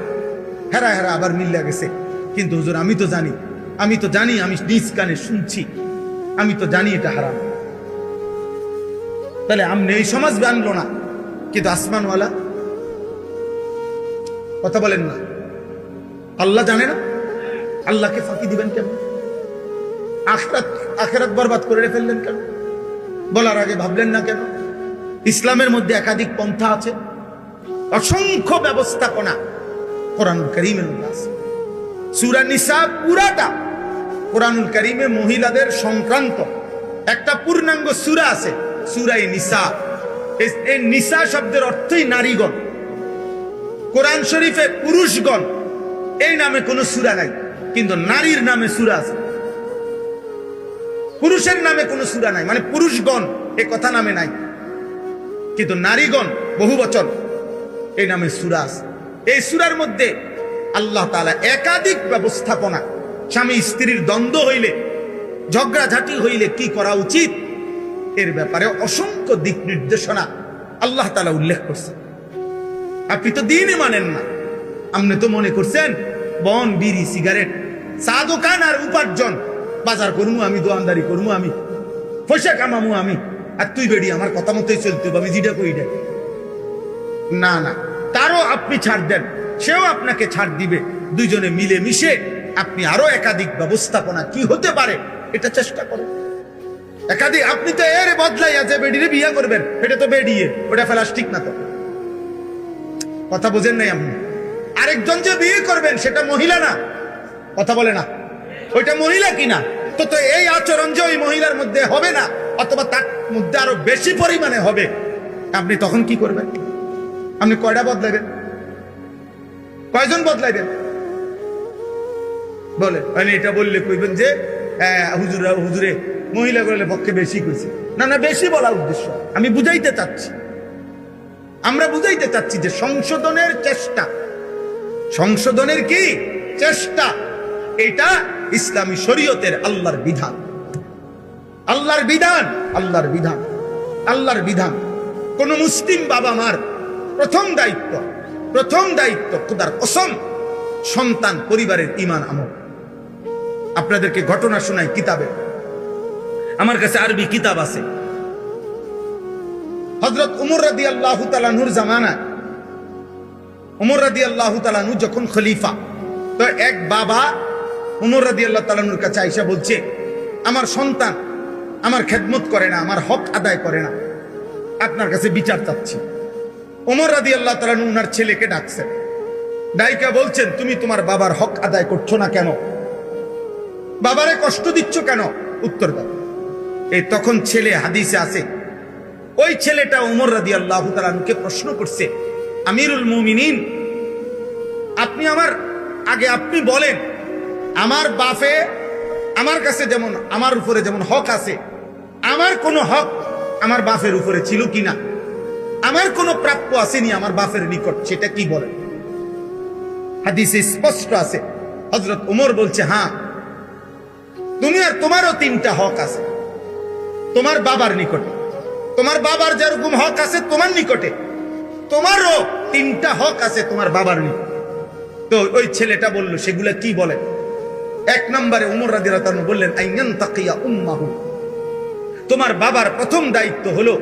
হেরা হেরা আবার মিল্লা গেছে। কিন্তু হুজুর আমি তো জানি, আমি নিজ কানে শুনছি, আমি তো জানি এটা হারাম। তাহলে আমনে এই সমাজ আনলো না, কিন্তু আসমানওয়ালা কথা বলেন না, আল্লাহ জানে না? আল্লাহকে ফাঁকি দিবেন কেন? আখিরাত বরবাদ করে ফেললেন কেন? বলার আগে ভাবলেন না কেন? ইসলামের মধ্যে একাধিক পন্থা আছে, অসংখ্য ব্যবস্থাপনা কোরআনুল কারীমের মধ্যে আছে। সূরা নিসা পুরাটা কোরআনুল কারীমে মহিলাদের সংক্রান্ত একটা পূর্ণাঙ্গ সূরা আছে, সূরা নিসা। এই নিসা শব্দের অর্থই নারীগণ। কোরআন শরীফে পুরুষগণ এই নামে কোনো সূরা নাই, কিন্তু নারীর নামে সূরা আছে। পুরুষের নামে কোনো সূরা নাই, মানে পুরুষগণ এ কথা নামে নাই, কিন্তু নারীগণ বহু বচন এই নামে সূরা আছে। এই সূরার মধ্যে আল্লাহ তাআলা একাধিক ব্যবস্থাপনা, স্বামী স্ত্রীর দ্বন্দ্ব হইলে, ঝগড়াঝাটি হইলে কি করা উচিত এর ব্যাপারে অসংখ্য দিক নির্দেশনা আল্লাহ তাআলা উল্লেখ করছেন। আপনি তো দিনই মানেন না, আপনি তো মনে করছেন বন, বিড়ি, সিগারেট, চা দোকান আর উপার্জন, বাজার করবো আমি, দোয়ানদারি করবো আমি, পয়সা কামামু আমি, আর তুই বেড়ি আমার কথা মতোই চলতে হবে, আমি যেটা কই দেখ। না না, তারও আপনি ছাড় দেন, সেও আপনাকে ছাড় দিবে। দুইজনে মিলে মিশে আপনি আরো একাধিক ব্যবস্থাপনা কি হতে পারে এটা চেষ্টা করেন। একাধিক, আপনি তো এর বদলাইয়া যে বেডিরে বিয়ে করবেন, এটা তো বেডিয়ে, ওটা প্লাস্টিক না তো। কথা বোঝেন নাই আপনি? আরেকজন যে বিয়ে করবেন সেটা মহিলা না, কথা বলে না, ওইটা মহিলা কিনা, তো তো এই আচরণ যে ওই মহিলার মধ্যে হবে না, অথবা তার মধ্যে আরো বেশি পরিমাণে হবে, আপনি তখন কি করবেন? আপনি কয়টা বদলাইবেন? কয়জন বদলাইবেন? বলে এটা বললে কইবেন যে হুজুরে মহিলা করলে পক্ষে বেশি কইছে। না না, বেশি বলা উদ্দেশ্য আমি বুঝাইতে চাচ্ছি, আমরা বুঝাইতে চাচ্ছি যে সংশোধনের চেষ্টা, সংশোধনের কি চেষ্টা, এটা ইসলামী শরীয়তের আল্লাহর বিধান। আল্লাহর বিধান, আল্লাহর বিধান, আল্লাহর বিধান। কোন মুসলিম বাবা মার প্রথম দায়িত্ব খোদার কসম, সন্তান পরিবারের ঈমান আমল। আপনাদেরকে ঘটনা শোনাই কিতাবে, আমার কাছে আরবি কিতাব আছে। হযরত উমর রাদিয়াল্লাহু তাআলা নূর জামানা, উমর রাদিয়াল্লাহু তাআলা নূর যখন খলিফা, তো এক বাবা উমর রাদিয়াল্লাহু তাআলা নূর কাছে আয়েশা বলছে, আমার সন্তান আমার খেদমত করে না, আমার হক আদায় করে না, আপনার কাছে বিচার চাচ্ছি। উমর রাদিয়াল্লাহু তাআলা নূর ওনার ছেলেকে ডাকছেন, ডাইকা বলছেন, তুমি তোমার বাবার হক আদায় করছো না কেন? বাবারে কষ্ট দিচ্ছ কেন? উত্তর দাও। এই তখন ছেলে, হাদিসে আছে, ওই ছেলেটা উমর রাদিয়াল্লাহু তাআলা আনহুকে প্রশ্ন করছে, আমিরুল মুমিনিন, আপনি আমার আগে আপনি বলেন, আমার বাপে আমার কাছে যেমন, আমার উপরে যেমন হক আছে, আমার কোনো হক আমার বাপের উপরে ছিল কিনা, আমার কোনো প্রাপ্য আসেনি আমার বাপের নিকট, সেটা কি বলেন? হাদিসে স্পষ্ট আছে। হযরত উমর বলছে, হ্যাঁ, তুমি আর তোমারও 3টা হক আছে তোমার বাবার নিকটে, তোমার বাবার যেরকম হক আছে তোমার নিকটে, তোমারও 3টা হক আছে তোমার বাবার নিকটে। তো ওই ছেলেটা বলল, সেগুলা কি বলে? 1 নম্বরে উমর রাদিয়াল্লাহু আনহু বললেন, আইয়ান তাকিয়া উম্মাহু, তোমার বাবার প্রথম দায়িত্ব হলো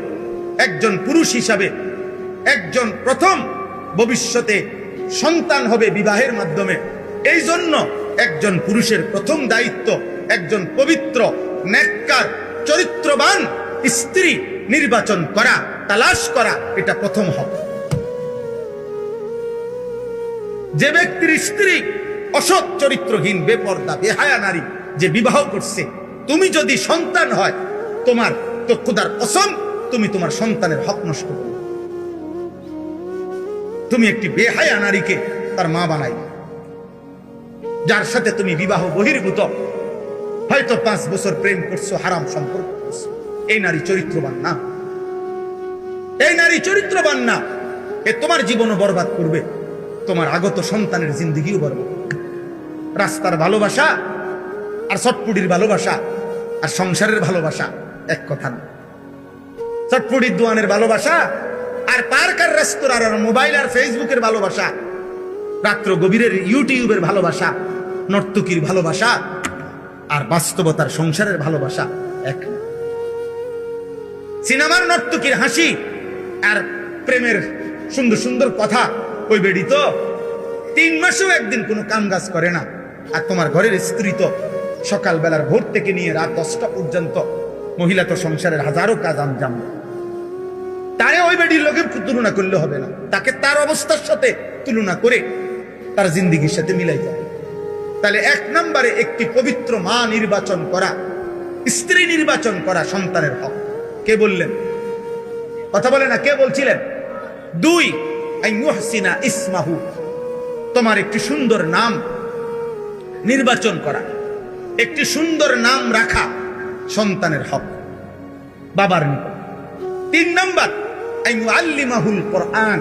একজন পুরুষ হিসাবে, একজন প্রথম ভবিষ্যতে সন্তান হবে বিবাহের মাধ্যমে, এই জন্য একজন পুরুষের প্রথম দায়িত্ব একজন পবিত্র, নেককার, চরিত্রবান স্ত্রী নির্বাচন করা, তালাশ করা, এটা প্রথম হক। যে ব্যক্তির স্ত্রী অসৎ চরিত্রহীন, বেপর্দা, বেহায়া নারী যে বিবাহ করছে, তুমি যদি সন্তান হয় তোমার, তো খোদার কসম তুমি তোমার সন্তানের হক নষ্ট করো। তুমি একটি বেহায়া নারীকে তার মা বানাই, যার সাথে তুমি বিবাহ বহির্ভূত হয়তো 5 বছর প্রেম করছো, হারাম সম্পর্ক করছো, এই নারী চরিত্রবান না, এই নারী চরিত্রবান না। এ তোমার জীবনও বরবাদ করবে, তোমার আগত সন্তানের জিন্দগিও বরবাদ। রাস্তার ভালোবাসা আর চটপুটির ভালোবাসা আর সংসারের ভালোবাসা এক কথা না। চটপুটির দোয়ানের ভালোবাসা আর পার্ক আর রেস্তোরাঁ আর মোবাইল আর ফেসবুকের ভালোবাসা, রাত্র গভীরের ইউটিউবের ভালোবাসা, নর্তকীর ভালোবাসা আর বাস্তবতার সংসারের ভালোবাসা এক। সিনেমার নর্তকীর হাসি আর প্রেমের সুন্দর সুন্দর কথা, ওই বেড়ি তো 3 মাসেও একদিন কোনো কাম কাজ করে না, আর তোমার ঘরের স্ত্রী তো সকালবেলার ভোর থেকে নিয়ে রাত 10টা পর্যন্ত মহিলা তো সংসারের হাজারো কাজ আঞ্জাম, তারে ওই বেডির লোকে তুলনা করলে হবে না, তাকে তার অবস্থার সাথে তুলনা করে তার জিন্দিগির সাথে মিলাই যায়। তাহলে 1 নম্বরে একটি পবিত্র মা নির্বাচন করা, স্ত্রী নির্বাচন করা সন্তানের হক। কে বললেন? কথা বলে না, কে বলছিলেন? 2 আইয়ুহসিনা ইসমাহু, তোমার একটি সুন্দর নাম নির্বাচন করা, একটি সুন্দর নাম রাখা সন্তানের হক বাবার নিকট। 3 নম্বর আইয়ুআল্লিমাহুল কোরআন।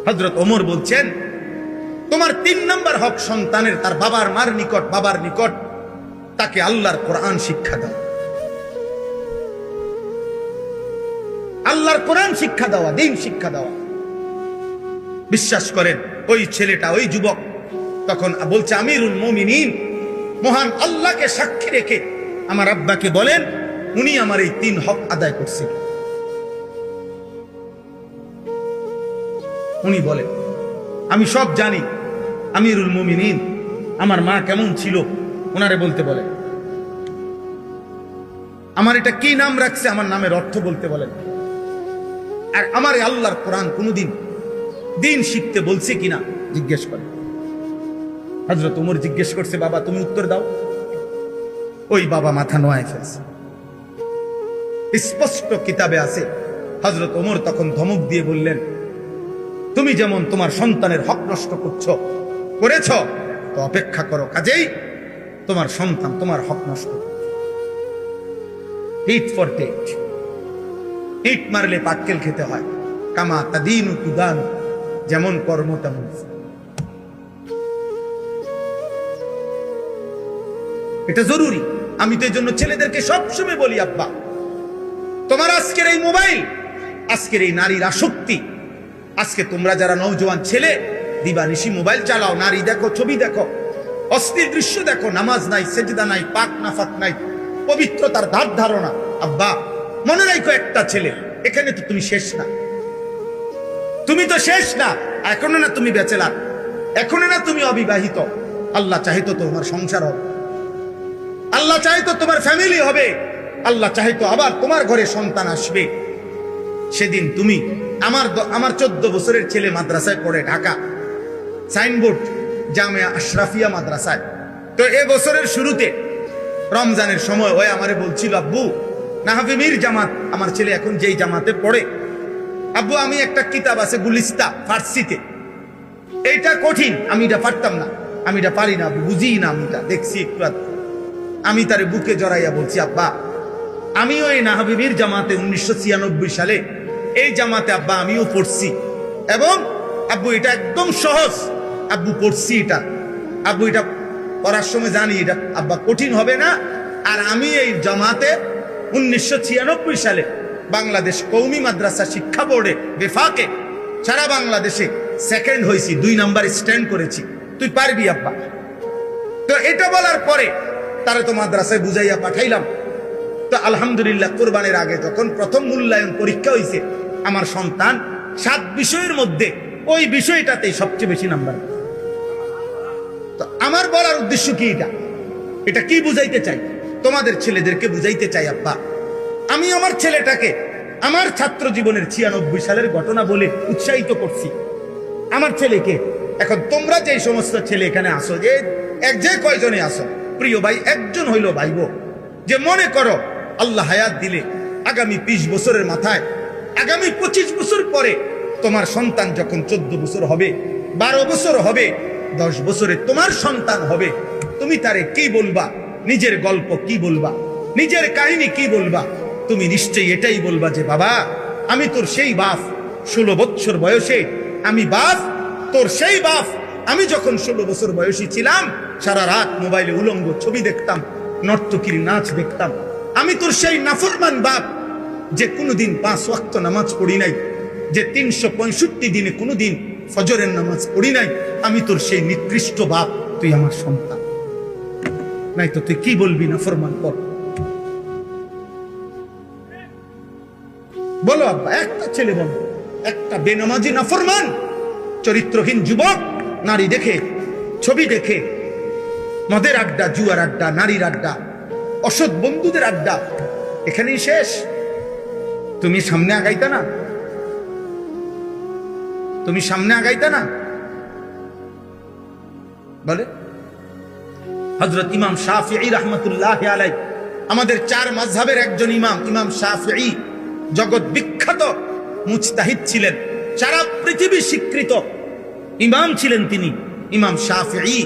হযরত ওমর বলছেন তোমার 3 নম্বর হক সন্তানের তার বাবার মার নিকট, বাবার নিকট তাকে আল্লাহর কোরআন শিক্ষা দাও, আল্লাহর কোরআন শিক্ষা দেওয়া, দ্বীন শিক্ষা দেওয়া। বিশ্বাস করেন ওই ছেলেটা, ওই যুবক তখন বলছে আমিরুল মুমিনিন, মহান আল্লাহকে সাক্ষী রেখে আমার আব্বাকে বলেন উনি আমার এই 3 হক আদায় করছেন। উনি বলেন আমি সব জানি, আমিরুল মুমিনিন আমার মা কেমন ছিল ওনারে বলতে বলে, আমার এটা কি নাম রাখছে আমার নামের অর্থ বলতে বলেন, আর আমার আল্লাহর কোরআন কোনদিন দ্বীন শিখতে বলছে কিনা জিজ্ঞেস করে। হযরত ওমর জিজ্ঞেস করছে বাবা তুমি উত্তর দাও। ওই বাবা মাথা নোয়ায় ফেলছে। স্পষ্ট কিতাবে আছে হযরত ওমর তখন ধমক দিয়ে বললেন তুমি যেমন তোমার সন্তানের হক নষ্ট করেছ তো অপেক্ষা করো, কাজেই তোমার সন্তান তোমার হক নষ্ট করছে। ইট ফর টেট, ইট মারলে পাক্কেল খেতে হয়। কামা তাদিনু তুদান, যেমন কর্ম তেমন। এটা জরুরি। আমি তো এই জন্য ছেলেদেরকে সবসময় বলি আব্বা তোমার আজকের এই মোবাইল, আজকের এই নারীর আসক্তি, আজকে তোমরা যারা নওজোয়ান ছেলে দিবানিশি মোবাইল চালাও, নারী দেখো, ছবি দেখো, অশ্লীল দৃশ্য দেখো, নামাজ নাই, সেজদা নাই, পাক নাফাক নাই, পবিত্রতার ধার ধারণা। আব্বা মনে রাখো একটা ছেলে, এখানে তো তুমি শেষ না, তুমি তো শেষ না, এখনো না তুমি ব্যাচেলার, এখনো না তুমি অবিবাহিত। আল্লাহ চাহিতো তোমার সংসার হবে, আল্লাহ চাহিতো তোমার ফ্যামিলি হবে, আল্লাহ চাহিতো আবার তোমার ঘরে সন্তান আসবে। সেদিন তুমি আমার 14 বছরের ছেলে মাদ্রাসায় পড়ে, ঢাকা সাইনবোর্ড জামিয়া আশরাফিয়া মাদ্রাসায়। তো এ বছরের শুরুতে রমজানের সময় ওই আমারে বলছিল আব্বু নাহভিমির জামাত, আমার ছেলে এখন যেই জামাতে পড়ে, আব্বু আমি একটা কিতাব আছে গুলিস্তা ফার্সিতে, এইটা কঠিন, আমি এটা পারতাম না, আমি এটা পারি না, বুঝি না, আমি এটা দেখছি একটু। আমি তারে বুকে জড়াইয়া বলছি আব্বা আমিও এই নাহভিমির জামাতে 1996 সালে এই জামাতে আব্বা আমিও পড়ছি, এবং আব্বু এটা একদম সহজ, আব্বু পড়ছি এটা, আব্বু এটা পড়ার সময় জানি এটা আব্বা কঠিন হবে না। আর আমি এই জামাতে 1996 সালে বাংলাদেশ কওমি মাদ্রাসা শিক্ষা বোর্ডে বেফাকে সারা বাংলাদেশে সেকেন্ড হয়েছি, 2 নাম্বার স্ট্যান্ড করেছি, তুই পারবি আব্বা। তো এটা বলার পরে তারে তো মাদ্রাসায় বুঝাইয়া পাঠাইলাম। তো আলহামদুলিল্লাহ কোরবানের আগে যখন প্রথম মূল্যায়ন পরীক্ষা হয়েছে, আমার সন্তান 7 বিষয়ের মধ্যে ওই বিষয়টাতেই সবচেয়ে বেশি নাম্বার। তো আমার বলার উদ্দেশ্য কি, এটা কি বুঝাইতে চাই, তোমাদের ছেলেদেরকে বুঝাইতে চাই আব্বা আমি আমার ছেলেটাকে আমার ছাত্র জীবনের 96 সালের ঘটনা বলে উৎসাহিত করছি আমার ছেলেকে। এখন তোমরা যে সমস্ত ছেলে এখানে আসো, যে কয়জনে আসো, প্রিয় ভাই একজন হইল ভাইবো যে মনে করো আল্লাহ হায়াত দিলে আগামী 20 বছরের মাথায়, আগামী 25 বছর পরে তোমার সন্তান যখন 14 বছর হবে, 12 বছর হবে, 10 বছরে তোমার সন্তান হবে, তুমি তারে কি বলবা, নিজের গল্প কি বলবা, নিজের কাহিনী কি বলবা? তুমি নিশ্চয়ই এটাই বলবা যে বাবা আমি তোর সেই বাপ, 16 বছর বয়সে আমি বাপ, তোর সেই বাপ, আমি যখন 16 বছর বয়সী ছিলাম সারা রাত মোবাইলে উলঙ্গ ছবি দেখতাম, নর্তকীর নাচ দেখতাম। আমি তোর সেই নাফরমান বাপ যে কোনোদিন 5 ওয়াক্ত নামাজ পড়ি নাই, যে 365 দিনে কোনোদিন ফজরের নামাজ পড়ি নাই। আমি তোর সেই নিকৃষ্ট বাপ, তুই আমার সন্তান নাই তো তুই কি বলবি নাফরমান পর? বলো আব্বা, একটা ছেলে বলো, একটা বেনামাজি নাফরমান চরিত্রহীন যুবক নারী দেখে, ছবি দেখে, মদের আড্ডা, জুয়ার আড্ডা, নারীর আড্ডা, অসৎ বন্ধুদের আড্ডা, এখানেই শেষ? তুমি সামনে আগাইতা না? তুমি সামনে আগাইতা না? বলে হযরত ইমাম শাফিঈ রাহমাতুল্লাহি আলাইহি, আমাদের চার মাযহাবের একজন ইমাম, ইমাম শাফিঈ জগৎ বিখ্যাত মুজতাহিদ ছিলেন, সারা পৃথিবী স্বীকৃত ইমাম ছিলেন তিনি। ইমাম শাফিঈ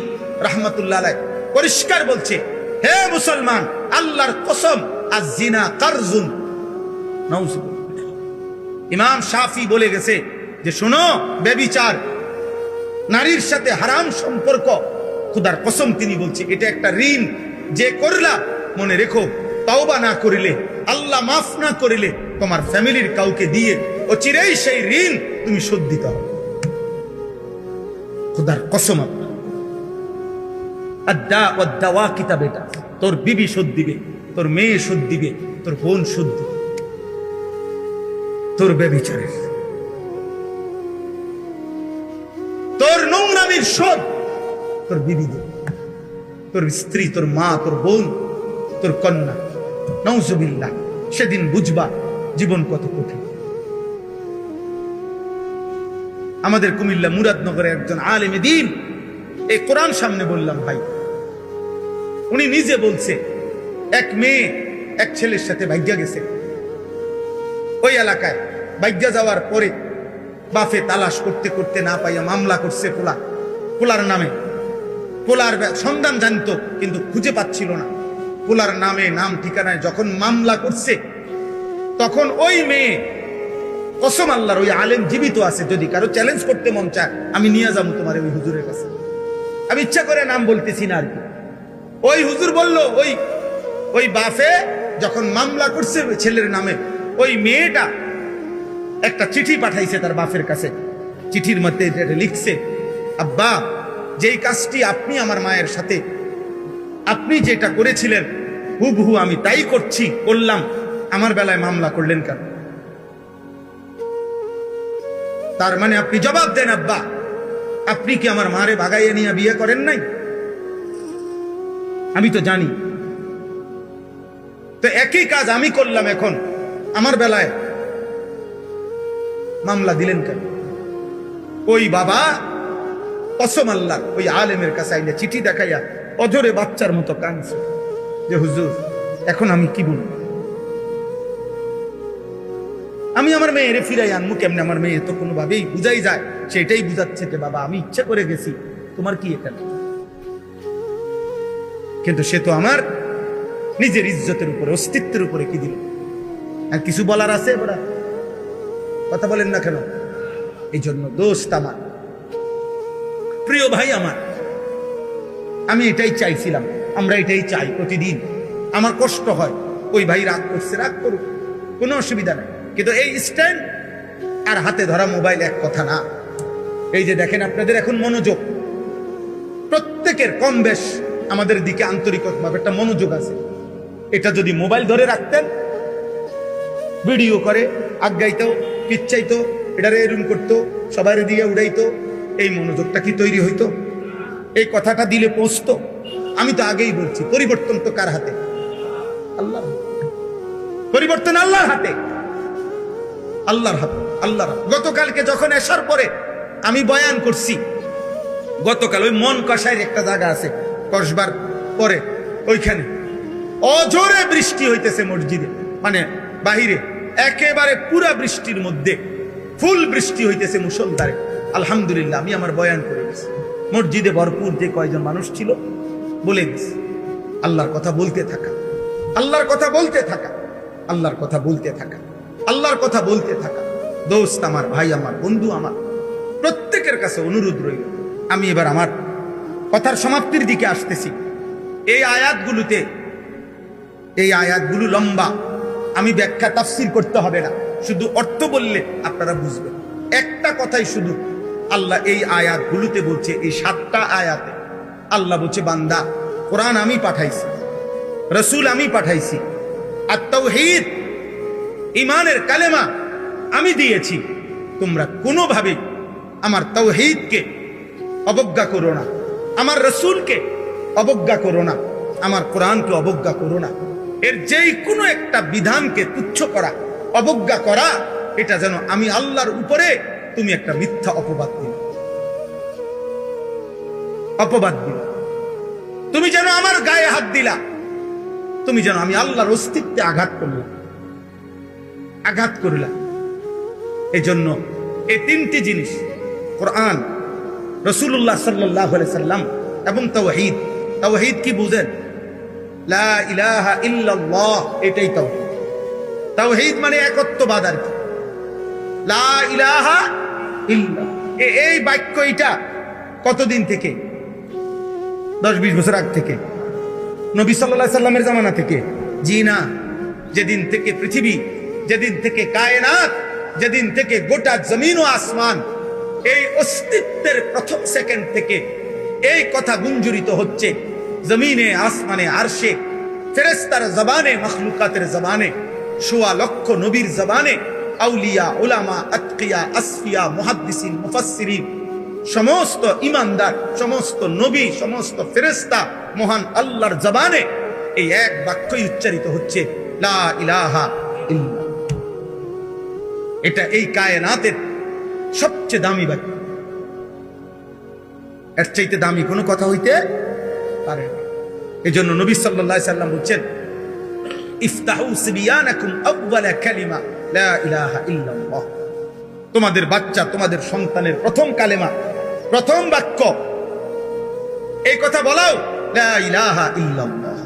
রাহমাতুল্লাহি আলাইহি পরিষ্কার বলছে, হে মুসলমান, আল্লাহর কসম, আয-জিনা কারজুন। নাউযুবিল্লাহ। ইমাম শাফিঈ বলে গেছে যে শোনো, ব্যভিচার, নারীর সাথে হারাম সম্পর্ক, খোদার কসম তিনি বলছে এটা একটা ঋণ, যে করলা মনে রেখো, তওবা না করিলে, আল্লাহ মাফ না করিলে, তোমার ফ্যামিলির কাউকে দিয়ে অচিরেই সেই ঋণ তুমি শোধ দিতে হবে। খোদার কসম, আদ্দা ওয়াদ্দাওয়া কিতাবে এটা, তোর বিবি শোধ দিবে, তোর মেয়ে শোধ দিবে, তোর বোন শোধ দিবে তোর ব্যভিচারের, তোর নোংরামির শোধ তোর বিবি দেবে, তোর স্ত্রী, তোর মা, তোর বোন, তোর কন্যা। নাউযুবিল্লাহ। সেদিন বুঝবা জীবন কত কঠিন। আমাদের কুমিল্লা মুরাদনগরে একজন আলেমে দ্বীন, এই কোরআন সামনে বললাম ভাই, উনি নিজে বলছে এক মেয়ে এক ছেলের সাথে ভাগ্যা গেছে, ওই এলাকায় ভাগ্যা যাওয়ার পরে বাফে তালাশ করতে করতে না পাইয়া মামলা করছে পোলার নামে। পোলার সন্ধান জানতো কিন্তু খুঁজে পাচ্ছিল না। পোলার নামে, নাম ঠিকানায় যখন মামলা করছে, তখন ওই মেয়ে, কসম আল্লাহর, ওই আলেম জীবিত আছে, যদি কারো চ্যালেঞ্জ করতে মন চায় আমি নিয়ে যাবো তোমার ওই হুজুরের কাছে, আমি ইচ্ছা করে নাম বলতেছি না আর কি। ওই হুজুর বলল, ওই বাফে যখন মামলা করছে ছেলের নামে, ওই মেয়েটা একটা চিঠি পাঠাইছে তার বাপের কাছে। চিঠির মধ্যে লিখছে, আব্বা, যেই কাজটি আপনি আমার মায়ের সাথে, আপনি যেটা করেছিলেন হুবহু আমি তাই করলাম, আমার বেলায় মামলা করলেন কেন? তার মানে আপনি জবাব দেন আব্বা, আপনি কি আমার মারে ভাগাইয়ে নিয়ে বিয়ে করেন নাই? আমি তো জানি। তো একই কাজ আমি করলাম, এখন আমার বেলায় মামলা দিলেন কেন? ওই বাবা কসম আল্লাহর ওই আলেমের কাছে আইলে চিঠি দেখাইয়া অজরে বাচ্চার মতো কাঁদছে যে হুজুর এখন আমি কি বলবো, আমি আমার মেয়েরে ফিরাই আনবো কেমনে? আমার মেয়ে তো কোনোভাবেই বুঝাই যায়, সেটাই বুঝাচ্ছে যে বাবা আমি ইচ্ছা করে গেছি, তোমার কি এখানে? কিন্তু সে তো আমার নিজের ইজ্জতের উপরে, অস্তিত্বের উপরে কি দিল? আর কিছু বলার আছে? বলা কথা বলেন না কেন? এই জন্য দোস্ত আমার, প্রিয় ভাই আমার, আমি এটাই চাইছিলাম, আমরা এটাই চাই প্রতিদিন। আমার কষ্ট হয়, ওই ভাই রাগ করছে, রাগ করুক, কোনো অসুবিধা নাই, কিন্তু এই স্ট্যান্ড আর হাতে ধরা মোবাইল এক কথা না। এই যে দেখেন আপনাদের এখন মনোযোগ, প্রত্যেকের কম বেশ আমাদের দিকে আন্তরিকভাবে একটা মনোযোগ আছে। এটা যদি মোবাইল ধরে রাখতেন, ভিডিও করে আজ্ঞাইতো, পিচ্ছাইতো, এটারে এরম করতো, সবার দিকে উড়াইতো, এই মনোযোগটা কি তৈরি হইতো? এই কথাটা দিলে পৌঁছতো? আমি তো আগেই বলছি, পরিবর্তন তো কার হাতে? আল্লাহ। পরিবর্তন আল্লাহর হাতে, আল্লাহর হাতে, আল্লাহর। গতকালকে যখন আসার পরে আমি বয়ান করছি, গতকাল ওই মন কষায়ের একটা জায়গা আছে, কসবার পরে ওইখানে অজোরে বৃষ্টি হইতেছে মসজিদে, মানে বাহিরে একেবারে পুরা বৃষ্টির মধ্যে ফুল বৃষ্টি হইতেছে মুষলধারে। আলহামদুলিল্লাহ, আমি আমার বয়ান করে গেছি, মসজিদে ভরপুর যে কয়জন মানুষ ছিল বলে গেছি। আল্লাহর কথা বলতে থাকা, আল্লাহর কথা বলতে থাকা, আল্লাহর কথা বলতে থাকা, আল্লাহর কথা বলতে থাকা। দোস্ত আমার, ভাই আমার, বন্ধু আমার, প্রত্যেকের কাছে অনুরোধ রইল। আমি এবার আমার কথার সমাপ্তির দিকে আসতেছি। এই আয়াতগুলো লম্বা, আমি ব্যাখ্যা তাফসীর করতে হবে না, শুধু অর্থ বললে আপনারা বুঝবেন। একটা কথাই শুধু আল্লাহ এই আয়াতগুলোতে বলছে, এই 7টা আয়াতে আল্লাহ বলছে, বান্দা, কোরআন আমি পাঠাইছি, রসুল আমি পাঠাইছি, আর তাওহীদ ঈমানের কালেমা আমি দিয়েছি, তোমরা কোনোভাবে আমার তাওহীদকে অবজ্ঞা করো না, আমার রসুলকে অবজ্ঞা করো না, আমার কোরআনকে অবজ্ঞা করো না। এর যেই কোনো একটা বিধানকে তুচ্ছ করা, অবজ্ঞা করা, এটা যেন আমি আল্লাহর উপরে তুমি একটা মিথ্যা অপবাদ দিলে, অপবাদ দিলে, তুমি যেন আমার গায়ে হাত দিলা, তুমি যেন আমি আল্লাহর অস্তিত্বে আঘাত করলাম, আঘাত করলাম। এই জন্য এই তিনটি জিনিস, কোরআন, রাসূলুল্লাহ সাল্লাল্লাহু আলাইহি সাল্লাম এবং তাওহীদ। তাওহীদ কি বুঝেন? লা ইলাহা ইল্লাল্লাহ, এটাই তাওহীদ। তাওহীদ মানে একত্ববাদ আর কি। লা ইলাহা ইল্লাল্লাহ, এই বাক্য এটা কতদিন থেকে? 10-20 বছর আগ থেকে, নবী সাল্লাল্লাহু আলাইহি সাল্লামের জামানা থেকে? জি না, যেদিন থেকে পৃথিবী, যেদিন থেকে কায়নাত, যেদিন থেকে গোটা জমিন ও আসমান, এই অস্তিত্বের প্রথম সেকেন্ড থেকে এই কথা গুঞ্জরিত হচ্ছে জমিনে, আসমানে, আরশে, ফেরেশতার জবানে, মখলুকাতের জবানে, সোয়া লক্ষ নবীর জবানে, আউলিয়া, উলামা, আতকিয়া, আসফিয়া, মুহাদ্দিসিন, মুফাসসিরিন, সমস্ত ইমানদার, সমস্ত নবী, সমস্ত ফেরেশতা, মহান আল্লাহর জবানে এই এক বাক্যই উচ্চারিত হচ্ছে, লা ইলাহা ইল্লাল্লাহ। এটা এই কায়নাতের সবচেয়ে দামি বাক্য। এর চাইতে দামি কোনো কথা হইতে পারে না। এই জন্য নবী সাল্লাল্লাহু আলাইহি সাল্লাম বলছেন, ইফতাহু সিবিয়ানাকুম আউয়ালা কালিমা লা ইলাহা ইল্লাল্লাহ। তোমাদের বাচ্চা, তোমাদের সন্তানের প্রথম কালেমা, প্রথম বাক্য, এই কথা বলাও, লা ইলাহা ইল্লাল্লাহ।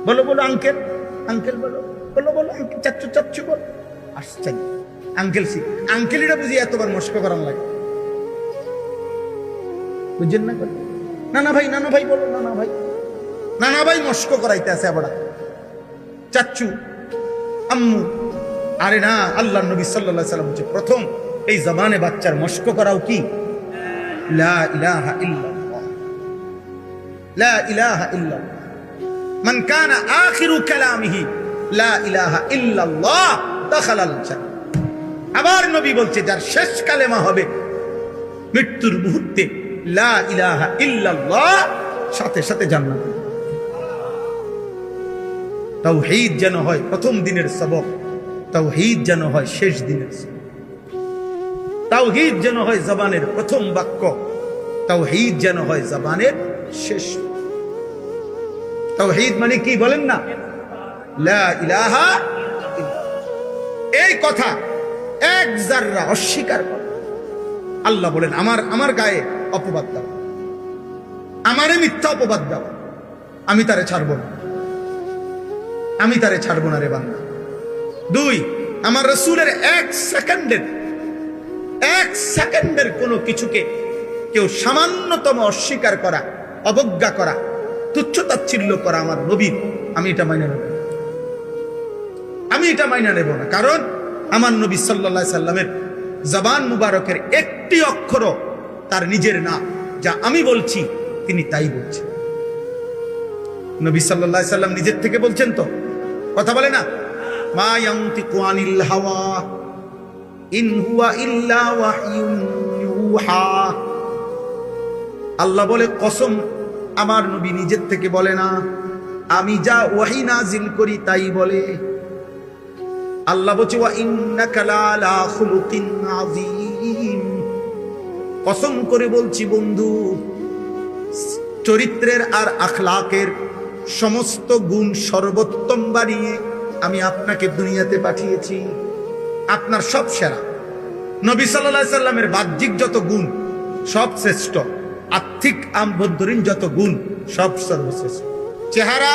বলো বলো আঙ্কেল, আঙ্কেল বলো, বলো বলো আঙ্কেল, চাচ্চু চাচ্চু বলো। আশ্চর্য, আঙ্কেল সি, আঙ্কেলিটা বুঝি এতবার মস্ক করার লাগে, বুঝছেন না? নানা ভাই, নানা ভাই বলো, নানা ভাই, নানা ভাই মস্ক করাইতে আছে আবার চাচ্চু, আম্মু। আরে না, আল্লাহ নবী সাল্লাল্লাহু আলাইহি সাল্লাম বলছে প্রথম এই জবানে বাচ্চার মস্ক করাও কি? লা ইলাহা ইল্লাল্লাহ, লা ইলাহা ইল্লাল্লাহ। মান কানা আখিরু কালামিহি লা ইলাহা ইল্লাল্লাহ দাখালাল জান্নাহ। আবার নবী বলছে যার শেষ কালেমা হবে মৃত্যুর মুহূর্তে লা ইলাহা ইল্লাল্লাহ, সাথে সাথে জান্নাত। তাওহীদ যেন হয় প্রথম দিনের সবক, তাওহীদ যেন হয় শেষ দিনের সবক, তাওহীদ যেন হয় জবানের প্রথম বাক্য, তাওহীদ যেন হয় জবানের শেষ। তাওহীদ মানে কি বলেন না? লা ইলাহা ইল্লাল্লাহ। এই কথা এক যাররা অস্বীকার করে, আল্লাহ বলেন আমার গায়ে অপবাদ দাও, আমারে মিথ্যা অপবাদ দাও, আমি তারে ছাড়বো না, আমি তারে ছাড়বো না রে বান্দা। 2, আমার রাসূলের এক সেকেন্ডের কোনো কিছুকে কেউ সামান্যতম অস্বীকার করা, অবজ্ঞা করা, তুচ্ছ তাচ্ছিল্য করা আমার নবীর, আমি এটা মাইনে নেব, আমি এটা মাইনে নেব না। কারণ আমার নবী সাল্লাল্লাহু আলাইহি সাল্লামের জবান মুবারকের একটি অক্ষরও তার নিজের না, যা আমি বলছি তিনি তাই বলছেন। নবী সাল্লাল্লাহু আলাইহি সাল্লাম নিজের থেকে বলছেন তো, কথা বলে না, মা ইয়ানতিকু আনিল হাওয়া ইন হুয়া ইল্লা ওয়াহয়ুন ইউহা। আল্লাহ বলে কসম, আমার নবী নিজের থেকে বলে না, আমি যা ওহী নাজিল করি তাই বলে। আল্লাহ বলছে ওয়া ইন্নাকা লাআলা খুলুকিন আযীম। কসম করে বলছি বন্ধু, চরিত্রের আর আখলাকের সমস্ত গুণ সর্বোত্তম বানিয়ে আমি আপনাকে দুনিয়াতে পাঠিয়েছি, আপনার সব সেরা। নবী সাল্লাল্লাহু আলাইহি সাল্লামের বাহ্যিক যত গুণ সব শ্রেষ্ঠ, আত্মিক আভ্যন্তরীণ যত গুণ সব সর্বশ্রেষ্ঠ। চেহারা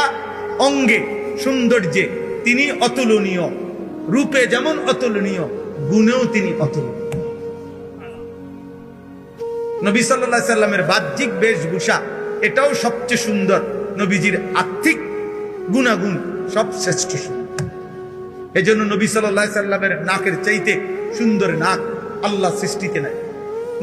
অঙ্গে সৌন্দর্যে তিনি অতুলনীয়, রূপে যেমন অতুলনীয়, গুণেও তিনি অতুলনীয়। নবী সাল্লাল্লাহু আলাইহি সাল্লামের বাহ্যিক বেশভূষা এটাও সবচেয়ে সুন্দর, নবীজির আত্মিক গুণাগুণ সব শ্রেষ্ঠ সুন্দর। এই জন্য নবী সাল্লাল্লাহু আলাইহি সাল্লামের নাকের চাইতে সুন্দর নাক আল্লাহ সৃষ্টিতে নাই,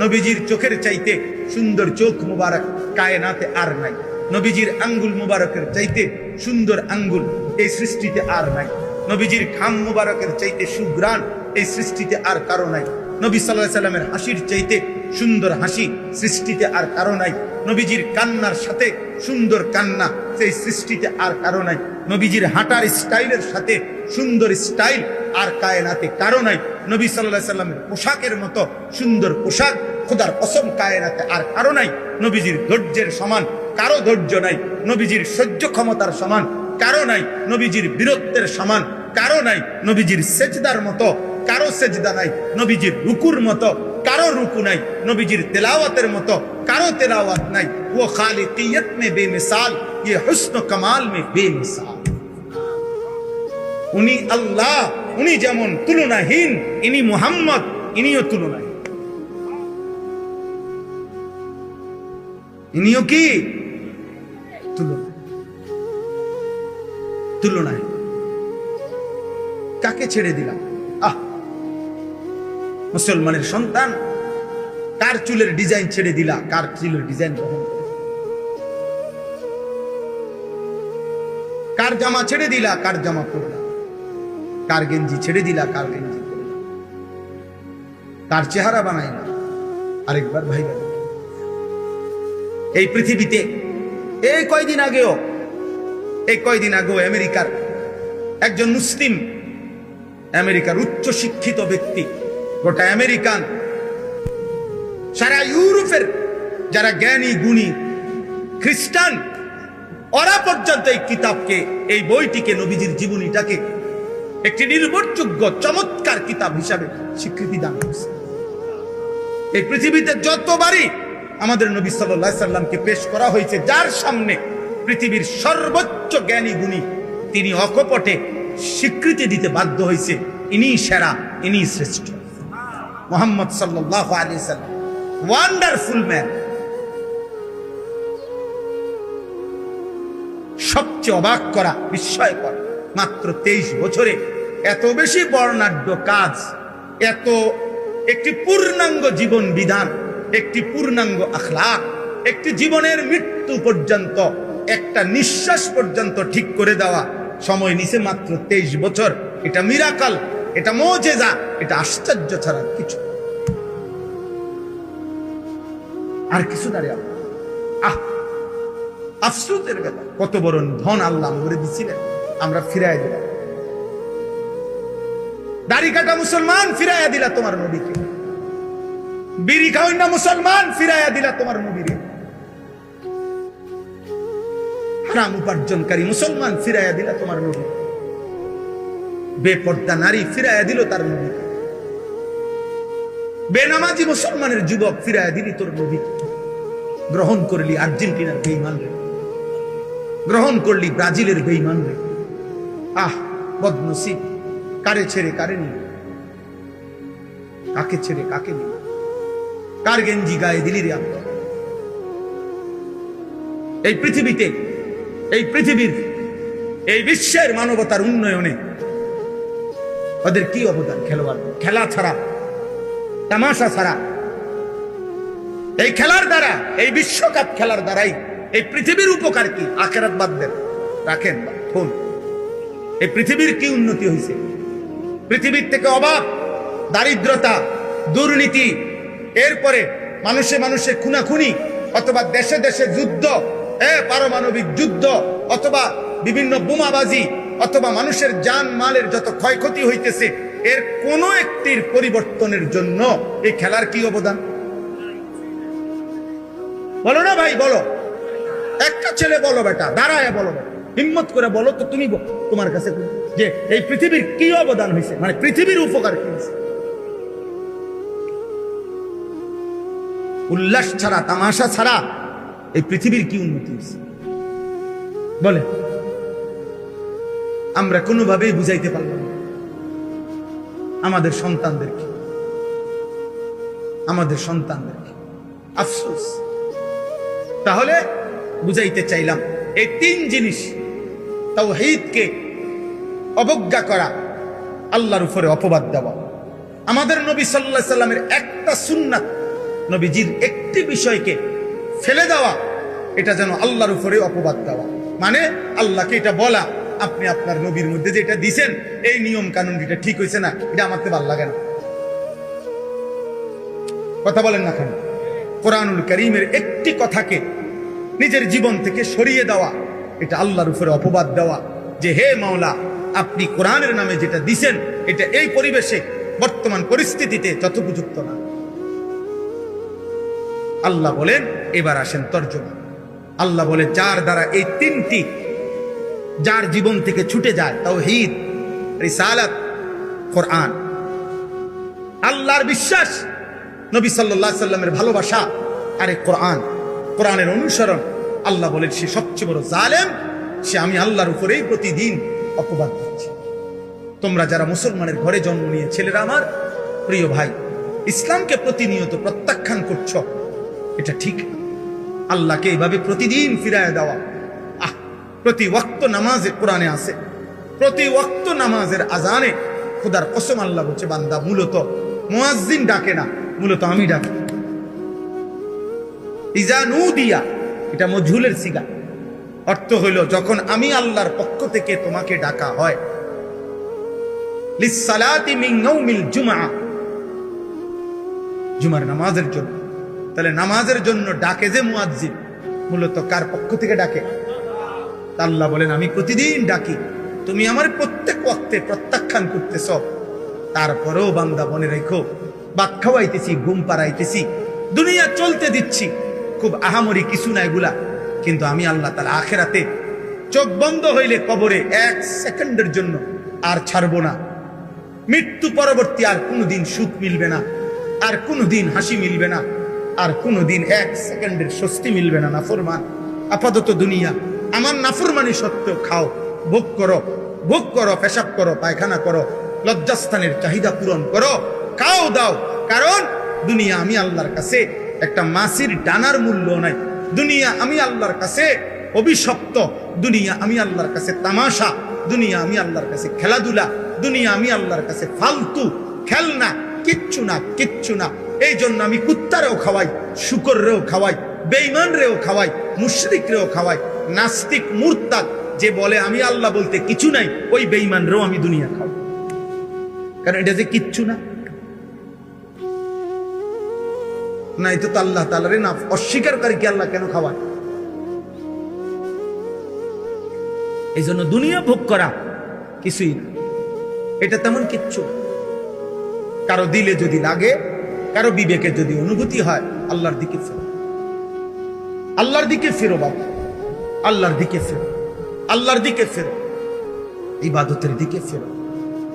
নবীজির চোখের চাইতে সুন্দর চোখ মুবারক কায়নাতে আর নাই, নবীজির আঙ্গুল মুবারকের চাইতে সুন্দর আঙ্গুল এই সৃষ্টিতে আর নাই, নবীজির ঘাম মুবারকের চাইতে সুঘ্রাণ এই সৃষ্টিতে আর কারো নাই, নবী সাল্লাল্লাহু আলাইহি সাল্লামের হাসির চাইতে সুন্দর হাসি সৃষ্টিতে আর কারো নাই। নবীজির কান্নার সাথে সুন্দর কান্না সেই সৃষ্টিতে আর কারো নাই। নবীজির হাঁটার স্টাইলের সাথে সুন্দর স্টাইল আর কায়নাতে কারো নাই। নবী সাল্লাল্লাহু আলাইহি সাল্লামের পোশাকের মতো সুন্দর পোশাক খোদার কসম কায়নাতে আর কারো নাই। নবীজির ধৈর্যের সমান কারো ধৈর্য নাই। নবীজির সহ্য ক্ষমতার সমান কারো নাই। নবীজির বীরত্বের সমান কারো নাই। নবীজির সেজদার মতো কারো সেজদা নাই। নবীজির রুকুর মতো কারো রুকু নাই। নবীজির তেলাওয়াতের মতো কারো তেলাওয়াত নাই। वो खालिकियत में बेमिसाल, ये हुस्न कमाल में बेमिसाल। উনি আল্লাহ, উনি যেমন তুলনাহীন, ইনি মুহাম্মদ, ইনিও তুলনাহীন। ইনিও কি তুলনায়। কাকে ছেড়ে দিলাম? মুসলমানের সন্তান, কার চুলের ডিজাইন ছেড়ে দিলা? কার চুলের ডিজাইন গ্রহণ করে? কার জামা ছেড়ে দিলা? কার জামা পরলা? কার গেঞ্জি ছেড়ে দিলা? কার গেঞ্জি পরলা? কার চেহারা বানাইলা? আরেকবার ভাইবা। এই পৃথিবীতে এই কয়দিন আগেও আমেরিকার একজন মুসলিম, আমেরিকার উচ্চ শিক্ষিত ব্যক্তি, গোটা আমেরিকান, সারা ইউরোপের যারা জ্ঞানী গুণী খ্রিস্টান, ওরা পর্যন্ত এই কিতাবকে, এই বইটিকে, নবীজির জীবনীটাকে একটি নির্ভরযোগ্য চমৎকার কিতাব হিসাবে স্বীকৃতি দান করছে। এই পৃথিবীতে যতবারই আমাদের নবী সাল্লাল্লাহু আলাইহি সাল্লামকে পেশ করা হয়েছে, যার সামনে পৃথিবীর সর্বোচ্চ জ্ঞানী গুণী, তিনি অকপটে স্বীকৃতি দিতে বাধ্য হয়েছে, ইনি সেরা, ইনি শ্রেষ্ঠ। মুহাম্মদ সাল্লাল্লাহু আলাইহি সাল্লাম ওয়ান্ডারফুল ম্যান। সবচেয়ে অবাক করা, বিস্ময়কর, মাত্র 23 বছরে এত বেশি বর্ণাঢ্য কাজ, এত একটি পূর্ণাঙ্গ জীবন বিধান, একটি পূর্ণাঙ্গ আখলাক, একটি জীবনের মৃত্যু পর্যন্ত, একটা নিঃশ্বাস পর্যন্ত ঠিক করে দেওয়া সময় নিছে মাত্র 23 বছর। এটা মিরাকল, এটা মুজিজা, এটা আশ্চর্য ছাড়া কিছু আর কিছু দাঁড়িয়ে। আফসোসের কথা, কত বড় ধন আল্লাহ করে দিছিলেন, আমরা ফিরাই দিলাম। দাড়ি কাটা মুসলমান ফিরাইয়া দিলা তোমার নবীকে, বিড়ি খাওয়াই না মুসলমান ফিরাইয়া দিলা তোমার নবীরে, হারাম উপার্জনকারী মুসলমান ফিরাইয়া দিলা তোমার নবী, বেপর্দা নারী ফিরাইয়া দিল তার নবীকে, বেনামাজি মুসলমানের যুবক ফিরাইয়া দিলি তোর নবীকে। গ্রহণ করলি আর্জেন্টিনার বেঈমান রে, গ্রহণ করলি ব্রাজিলের বেঈমান রে। বদনসিব, কারে ছেড়ে কারে নিল, কাকে ছেড়ে কাকে নিল, কার গেঞ্জি গায়ে দিলি রে আমরা। এই পৃথিবীতে, এই পৃথিবীর, এই বিশ্বের মানবতার উন্নয়নে ওদের কি অবদান? খেলোয়াড়, খেলা ছাড়া, তামাশা ছাড়া, এই খেলার দ্বারা, এই বিশ্বকাপ খেলার দ্বারাই এই পৃথিবীর উপকার কি? আখিরাত বাদ দেন, রাখেন ফোন। এই পৃথিবীর কি উন্নতি হয়েছে? পৃথিবীর থেকে অভাব, দারিদ্রতা, দুর্নীতি, এরপরে মানুষে মানুষে খুনাখুনি, অথবা দেশে দেশে যুদ্ধ, পারমাণবিক যুদ্ধ, অথবা বিভিন্ন বোমাবাজি, অথবা মানুষের জান মালের যত ক্ষয়ক্ষতি হইতেছে, এর কোন একটির পরিবর্তনের জন্য এই খেলার কি অবদান? বলো না ভাই, বলো। একটা ছেলে বলো বেটা, দাঁড়ায় বলো, হিম্মত করে বলো তো, তুমি তোমার কাছে যে এই পৃথিবীর কি অবদান হয়েছে, মানে পৃথিবীর উপকার কি হয়েছে? উল্লাস ছাড়া, তামাশা ছাড়া এই পৃথিবীর কি উন্নতি হয়েছে বলে? আমরা কোনোভাবেই বুঝাইতে পারলাম না আমাদের সন্তানদেরকে, আমাদের সন্তানদেরকে। আফসোস। তাহলে বুঝাইতে চাইলাম, এই 3 জিনিস, তাওহীদকে অবজ্ঞা করা, আল্লাহর উপরে অপবাদ দেওয়া, আমাদের নবী সাল্লাল্লাহু আলাইহি সাল্লামের একটা সুন্নাত, নবীজির একটি বিষয়কে ফেলে দেওয়া, এটা যেন আল্লাহর উপরে অপবাদ দেওয়া। মানে আল্লাহকে এটা বলা, আপনি আপনার নবীর মধ্যে যেটা দিছেন, এই নিয়ম কানুন এটা ঠিক হয়েছে না, এটা আমার তো ভালো লাগে না। কথা বলেন না কেন? কোরআনুল কারীমের একটি কথাকে নিজের জীবন থেকে সরিয়ে দেওয়া, এটা আল্লাহর উপরে অপবাদ দেওয়া যে হে মাওলা, আপনি কোরআনের নামে যেটা দিছেন এটা এই পরিবেশে বর্তমান পরিস্থিতিতে যথোপযুক্ত না। আল্লাহ বলেন, এবার আসেন তর্জমা। আল্লাহ বলে, যার দ্বারা এই তিনটি যার জীবন থেকে ছুটে যায়, তাওহীদ, রিসালাত, কোরআন, আল্লাহর বিশ্বাস, নবী সাল্লাল্লাহু আলাইহি সাল্লামের ভালোবাসা, আরে কোরআন, কোরআনের অনুসরণ, আল্লাহ বলেন সে সবচেয়ে বড় জালেম, সে আমি আল্লাহর উপরেই প্রতিদিন অপবাদ দিচ্ছি। তোমরা যারা মুসলমানের ঘরে জন্ম নিয়ে ছেলেরা আমার প্রিয় ভাই, ইসলামকে প্রতিনিয়ত প্রত্যাখ্যান করছ, এটা ঠিক না। আল্লাহকে এইভাবে প্রতিদিন ফিরায় দেওয়া, প্রতি ওয়াক্ত নামাজে কোরআনে আছে, প্রতি ওয়াক্ত নামাজের আজানে খোদার কসম আল্লাহ বলছে, বান্দা মূলত মুয়াজ্জিন ডাকে না, মূলত আমি ডাকি। ইজা নুদিয়া, এটা মজহুলের সিগা, অর্থ হইল যখন আমি আল্লাহর পক্ষ থেকে তোমাকে ডাকা হয়, লিসসালাতি মিন ইয়াউমিল জুমআ, জুমার নামাজের জন্য। তাহলে নামাজের জন্য ডাকে যে মুয়াজ্জিন, মূলত কার পক্ষ থেকে ডাকে? আল্লাহ বলেন, আমি প্রতিদিন ডাকি, তুমি আমার প্রত্যেক ওয়াক্তে প্রত্যাখ্যান করতেছ। তারপরেও বান্দা মনে রেখো, ভাত খাওয়াইতেছি, ঘুম পাড়াইতেছি, দুনিয়া চলতে দিচ্ছি, খুব আহামরি কিছু না এগুলা, কিন্তু আমি আল্লাহ তাআলা আখিরাতে চোখ বন্ধ হইলে কবরে 1 সেকেন্ডের জন্য আর ছাড়বো না। মৃত্যু পরবর্তী আর কোনোদিন সুখ মিলবে না, আর কোনোদিন হাসি মিলবে না, আর কোনোদিন 1 সেকেন্ডের স্বস্তি মিলবে না। নাফরমান, আপাতত দুনিয়া আমার নাফরমানি সত্ত্বেও খাও, ভোগ করো, ভোগ করো, পেশাব করো, পায়খানা করো, লজ্জাস্থানের চাহিদা পূরণ করো, খাও দাও, কারণ দুনিয়া আমি আল্লাহর কাছে একটা মাছির ডানার মূল্য নাই। দুনিয়া আমি আল্লাহর কাছে অভিশপ্ত, দুনিয়া আমি আল্লাহর কাছে তামাশা, দুনিয়া আমি আল্লাহর কাছে খেলাধুলা, দুনিয়া আমি আল্লাহর কাছে ফালতু খেলনা, কিচ্ছু না, কিচ্ছু না। এই জন্য আমি কুত্তারেও খাওয়াই, শুকররেও খাওয়াই, বেঈমান রেও খাওয়াই, মুশরিক রেও খাওয়াই, নাস্তিক মুরতাদ যে বলে আমি আল্লাহ বলতে কিছু নাই, ওই বেঈমান রেও আমি দুনিয়া খাওয়াই, কারণ এটা যে কিচ্ছু না। না, এটা তো আল্লাহ তাআলার না অস্বীকারকারীকে আল্লাহ কেন খাওয়ায়? এই জন্য দুনিয়া ভোগ করা কিছুই না, এটা তেমন কিচ্ছু। কারো দিলে যদি লাগে, কারো বিবেকে যদি অনুভূতি হয়, আল্লাহর দিকে ফেরো, আল্লাহর দিকে ফেরো বাবা, আল্লাহর দিকে ফেরো, আল্লাহর দিকে ফেরো, ইবাদতের দিকে ফেরো,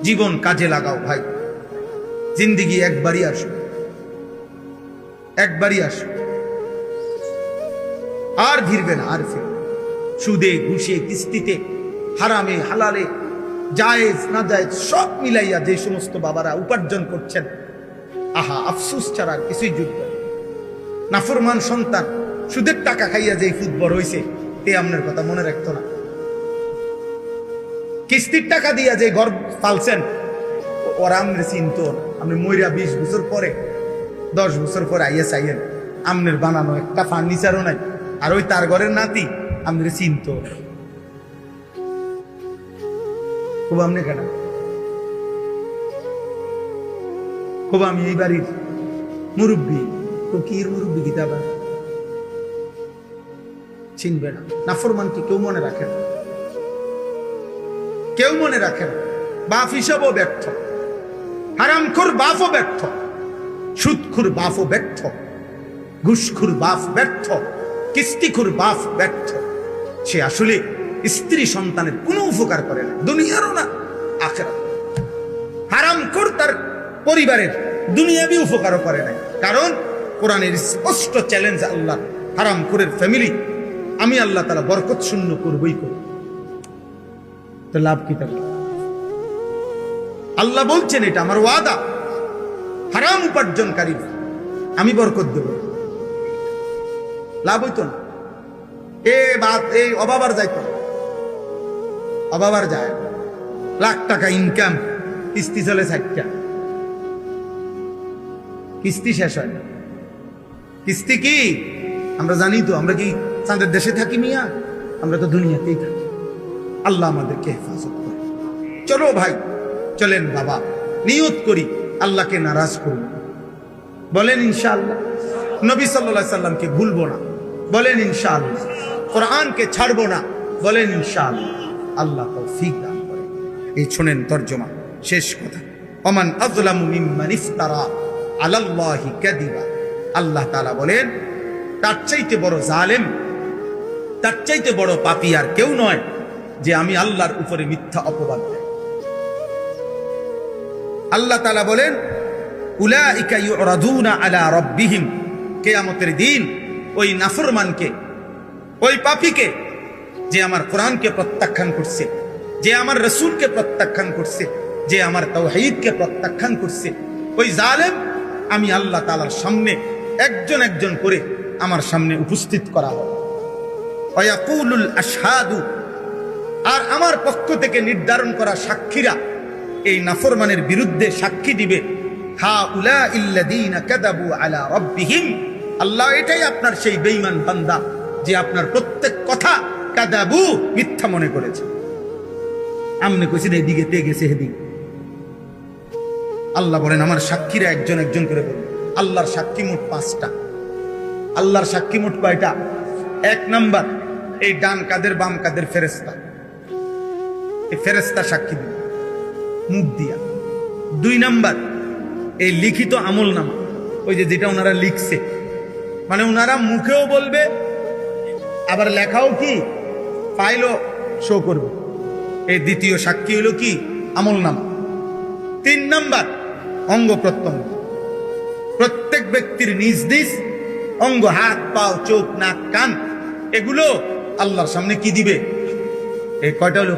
জীবন কাজে লাগাও ভাই। জিন্দেগি একবারই আসো, একবারই আসো, আর ফিরবে না, আর ফিরবে। সুদে, ঘুষে, কিস্তিতে, হারামে, হালালে, জায়েজ না জায়েজ সব মিলাইয়া যে সমস্ত বাবারা উপার্জন করছেন, আহা আফসুস ছাড়া আর কিছুই যোগ্য। নাফরমান সন্তান সুদের টাকা খাইয়া যে ফুটবল হইছে, এ আপনার কথা মনে রাখতো না। কিস্তির টাকা দিয়া যে ঘর পালছেন, ওরা আমরে চিনত। আপনি মইরা 20 বছর পরে, 10 বছর পরে আইয়া চাইয়েন, আমনের বানানো একটা ফার্নিচারও নাই, আর ওই তার ঘরের নাতি আমরে চিনত। খুব আমনে কেন? খুব আমি এই বাড়ির মুরব্বী, কির মুরব্বী গীতাবা চিনবে না। নাফরমানকে কেউ মনে রাখে না, কেউ মনে রাখে না। বাপ হিসাবও ব্যর্থ, হারামখোর বাপও ব্যর্থ, সুদখোর বাপও ব্যর্থ, ঘুষখোর বাপ ব্যর্থ, কিস্তিখোর বাপ ব্যর্থ। সে আসলে স্ত্রী সন্তানের কোনো উপকার করে না, দুনিয়ারও না আখিরাত। হারামখোর তার পরিবারের দুনিয়াবি উপকারও করে নাই, কারণ কোরআনের স্পষ্ট চ্যালেঞ্জ আল্লাহ, হারামখোরের ফ্যামিলি আমি আল্লাহ তাআলা বরকত শূন্য করবই করব। তো লাভ কি? তার আল্লাহ বলছেন এটা আমার ওয়াদা, হারাম উপার্জনকারী আমি বরকত দেব, লাভ হইতো না। এই অবাবার যাইতো, অবাবার যায়, লাখ টাকা ইনকাম, কিস্তি চলে 60টা, কিস্তি শেষ হয় না। কিস্তি কি আমরা জানি তো, আমরা কি চাঁদের দেশে থাকি মিয়া? আমরা তো দুনিয়াতেই থাকি। আল্লাহ আমাদেরকে হেফাজত করে। চলো ভাই, চলেন বাবা, নিয়ত করি আল্লাহকে নারাজ করব, বলেন ইনশাআল্লাহ। নবী সাল্লাল্লাহু আলাইহি সাল্লামকে ভুলবো না, বলেন ইনশাআল্লাহ। কোরআনকে ছাড়বো না, বলেন ইনশাআল্লাহ। আল্লাহ তৌফিক দান করেন। এই শুনেন তরজমা, শেষ কথা। ওমান আযলামু মিম্মান ইফতারা আলাল্লাহি কাযিবা। আল্লাহ তাআলা বলেন, তার চাইতে বড় জালেম, তার চাইতে বড় পাপী আর কেউ নয় যে আমি আল্লাহর উপরে মিথ্যা অপবাদ দেয়। আল্লাহ তাআলা বলেন, উলাইকা ইউরাদুনা আলা রাব্বিহিম। কিয়ামতের দিন ওই নাফরমানকে, ওই পাপীকে, যে আমার কোরআনকে প্রত্যাখ্যান করছে, যে আমার রাসূলকে প্রত্যাখ্যান করছে, যে আমার তাওহীদকে প্রত্যাখ্যান করছে, ওই জালেম আমি আল্লাহ তাআলার সামনে একজন একজন করে আমার সামনে উপস্থিত করা হবে। ওয়ায়াকুলুল আশহাদু, আর আমার পক্ষ থেকে নির্ধারণ করা সাক্ষীরা এই নাফরমানের বিরুদ্ধে সাক্ষী দিবে, হা উলা ইল্লাযীনা কাযাবু আলা রাব্বিহিম। আল্লাহ, এটাই আপনার সেই বেঈমান বান্দা যে আপনার প্রত্যেক কথা কাযাবু, মিথ্যা মনে করেছে। আমনে কইছেন এদিকে তে গেছে এদিকে। আল্লাহ বলেন, আমার সাক্ষীরা একজন একজন করে বলবে। আল্লাহর সাক্ষী মোট 5টা। আল্লাহর সাক্ষী মোট কয়টা? 1 নাম্বার, এই ডান কাদের বাম কাদের ফেরেশতা, এই ফেরেশতা সাক্ষী দিবে মুখ দিয়া। 2 নাম্বার, এই লিখিত আমলনামা, ওই যে যেটা ওনারা লিখছে, মানে ওনারা মুখেও বলবে আবার লেখাও কি ফাইলও শো করবে। এই দ্বিতীয় সাক্ষী হলো কি? আমলনামা। 3 নাম্বার, অঙ্গ প্রত্যঙ্গ। প্রত্যেক ব্যক্তির নিজ নিজ অঙ্গ, হাত পা চোখ নাক কান, এগুলো আল্লাহর সামনে কি দিবে? এই কয়টা হলো?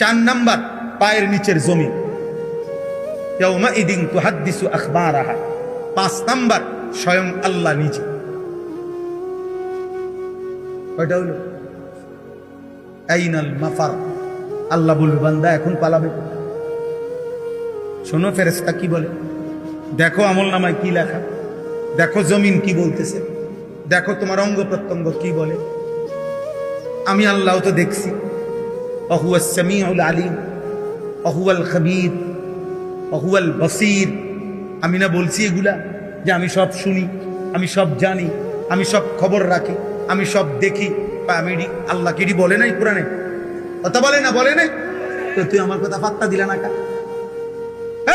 4 নাম্বার, পায়ের নিচের জমি। ইয়াউমাইদিন তুহাদ্দিসু আখবারাহা। 5 নাম্বার, স্বয়ং আল্লাহ নিজে। কয়টা হলো? আইনাল মাফার। আল্লাহ বলবে, বান্দা এখন পালাবে কোথায়? শোনো ফেরেশতা কি বলে, দেখো আমলনামায় কি লেখা, দেখো জমিন কি বলতেছে, দেখো তোমার অঙ্গ প্রত্যঙ্গ কি বলে। আমি আল্লাহ তো দেখছি। ওয়াহুয়াস সামিউল আলিম ওয়াহুয়াল খাবীর ওয়াহুয়াল বসীর। আমি না বলছি এগুলা যে আমি সব শুনি, আমি সব জানি, আমি সব খবর রাখি, আমি সব দেখি। আমি আল্লাহ কি বলে নাই কোরআনে? কথা বলে না, বলে নাই তো? তুই আমার কথা পাত্তা দিলা না কা?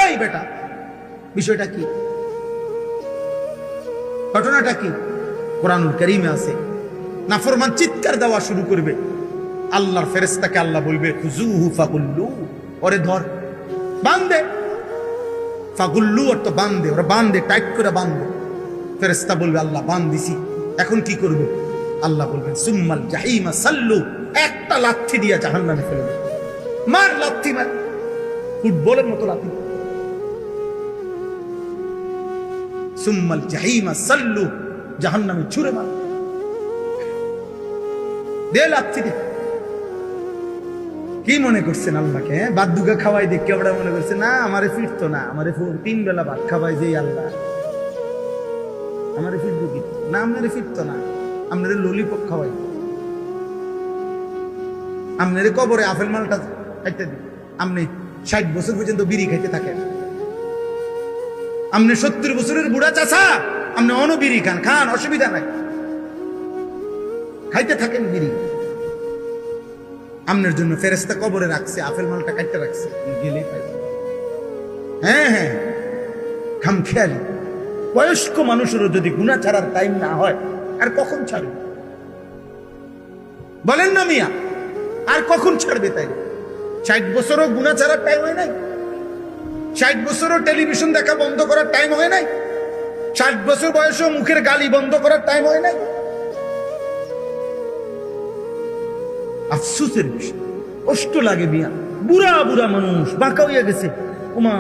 এই বেটা, বিষয়টা কি? ঘটনাটা কি? কোরআনুল কারীমে আছে। নাফরমান চিৎকার দেওয়া শুরু করবে, আল্লাহর ফেরেশতাকে আল্লাহ বলবে, খুযুহু ফাগুল্লু, ওরে ধর, বাঁধে। ফাগুল্লু অর্থ বাঁধে, ওরা বাঁধে, টাইট করে বাঁধে। ফেরেশতা বলবে, আল্লাহ বাঁধ দিছি, এখন কি করবে? আল্লাহ বলবেন, সুম্মাল জাহিমা সাল্লু, একটা লাথি দিয়া জাহান্নামে ফেলে দেবে। মার, লাথি মার, ফুটবলের মতো লাথি। সুম্মাল জাহিমা সাল্লু, জাহান্নামে ছুঁড়ে মার, দে লাথি দে। কি মনে করছেন আল্লাহকে? বাদ দুগা খাওয়াই দেখে ওরা মনে করছে না আমারে ফিরতো না, আমারে 3 বেলা ভাত খাওয়াই যে আল্লাহ, আমারে ফিরবো কি না? আপনারে ফিরতো না, আপনারে ললিপপ খাওয়াই, আপনারে কবরে আপেল মালটা খাইতে দিই। আপনি 60 বছর পর্যন্ত বিড়ি খাইতে থাকেন, আপনি 70 বছরের বুড়া চাচা, আপনি অনবিড়ি খান, খান, অসুবিধা নাই, খাইতে থাকেন বিড়ি। আপনার জন্য ফেরেশতা কবরে রাখছে, আপেল মালটা কাটতে রাখছে, গেলে হ্যাঁ হ্যাঁ খামখেয়ালি। বয়স্ক মানুষেরও যদি গুনাহ ছাড়ার টাইম না হয়, আর কখন ছাড়বে? বলেন না মিয়া, আর কখন ছাড়বে? তাই 60 বছরও গুনাহ ছাড়ার টাইম হয় নাই? 60 বছরও টেলিভিশন দেখা বন্ধ করার টাইম হয় নাই? 60 বছর বয়সেও মুখের গালি বন্ধ করার টাইম হয় নাই? আফসোসের বিষয়, কষ্ট লাগে মিয়া। বুড়া বুড়া মানুষ বাঁকা হইয়া গেছে, ওমা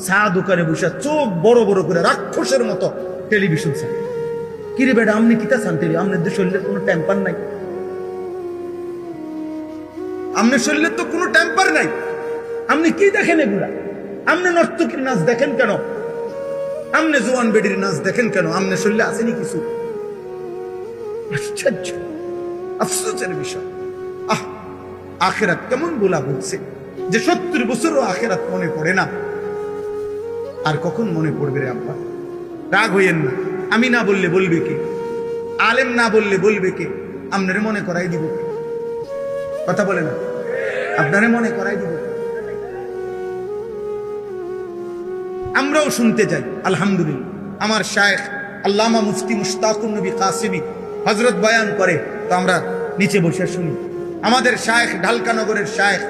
চা দোকানে বসে চোখ বড় বড় করে রাক্ষসের মতো টেলিভিশন চান। কিরে বেটা, আপনি কিতা চান? আপনাদের শরীরের কোনো টেম্পার নাই, আপনার শরীরের তো কোনো টেম্পার নাই। আপনি কি দেখেন এগুলা? আপনি নর্তকীর নাচ দেখেন কেন? আপনি জোয়ান বেডির নাচ দেখেন কেন? আপনার শরীরে আসেনি কিছু? আশ্চর্য, আফসোসের বিষয়। আখেরাত কেমন বলা বলছে যে 70 বছরও আখেরাত মনে পড়ে না। আর কখন মনে পড়বে রে আব্বা? রাগ হইয়েন না, আমি না বললে বলবে কে? আলেম না বললে বলবে কে? আপনারে মনে করাই দিব কে? কথা বলে না, আপনারে মনে করাই দিব কে? আমরাও শুনতে যাই। আলহামদুলিল্লাহ, আমার শায়েখ আল্লামা মুফতি মুশতাকুর নবী কাসিমি হযরত বয়ান করে, তো আমরা নিচে বসে শুনি। আমাদের শায়েখ ঢালকানগরের শায়েখ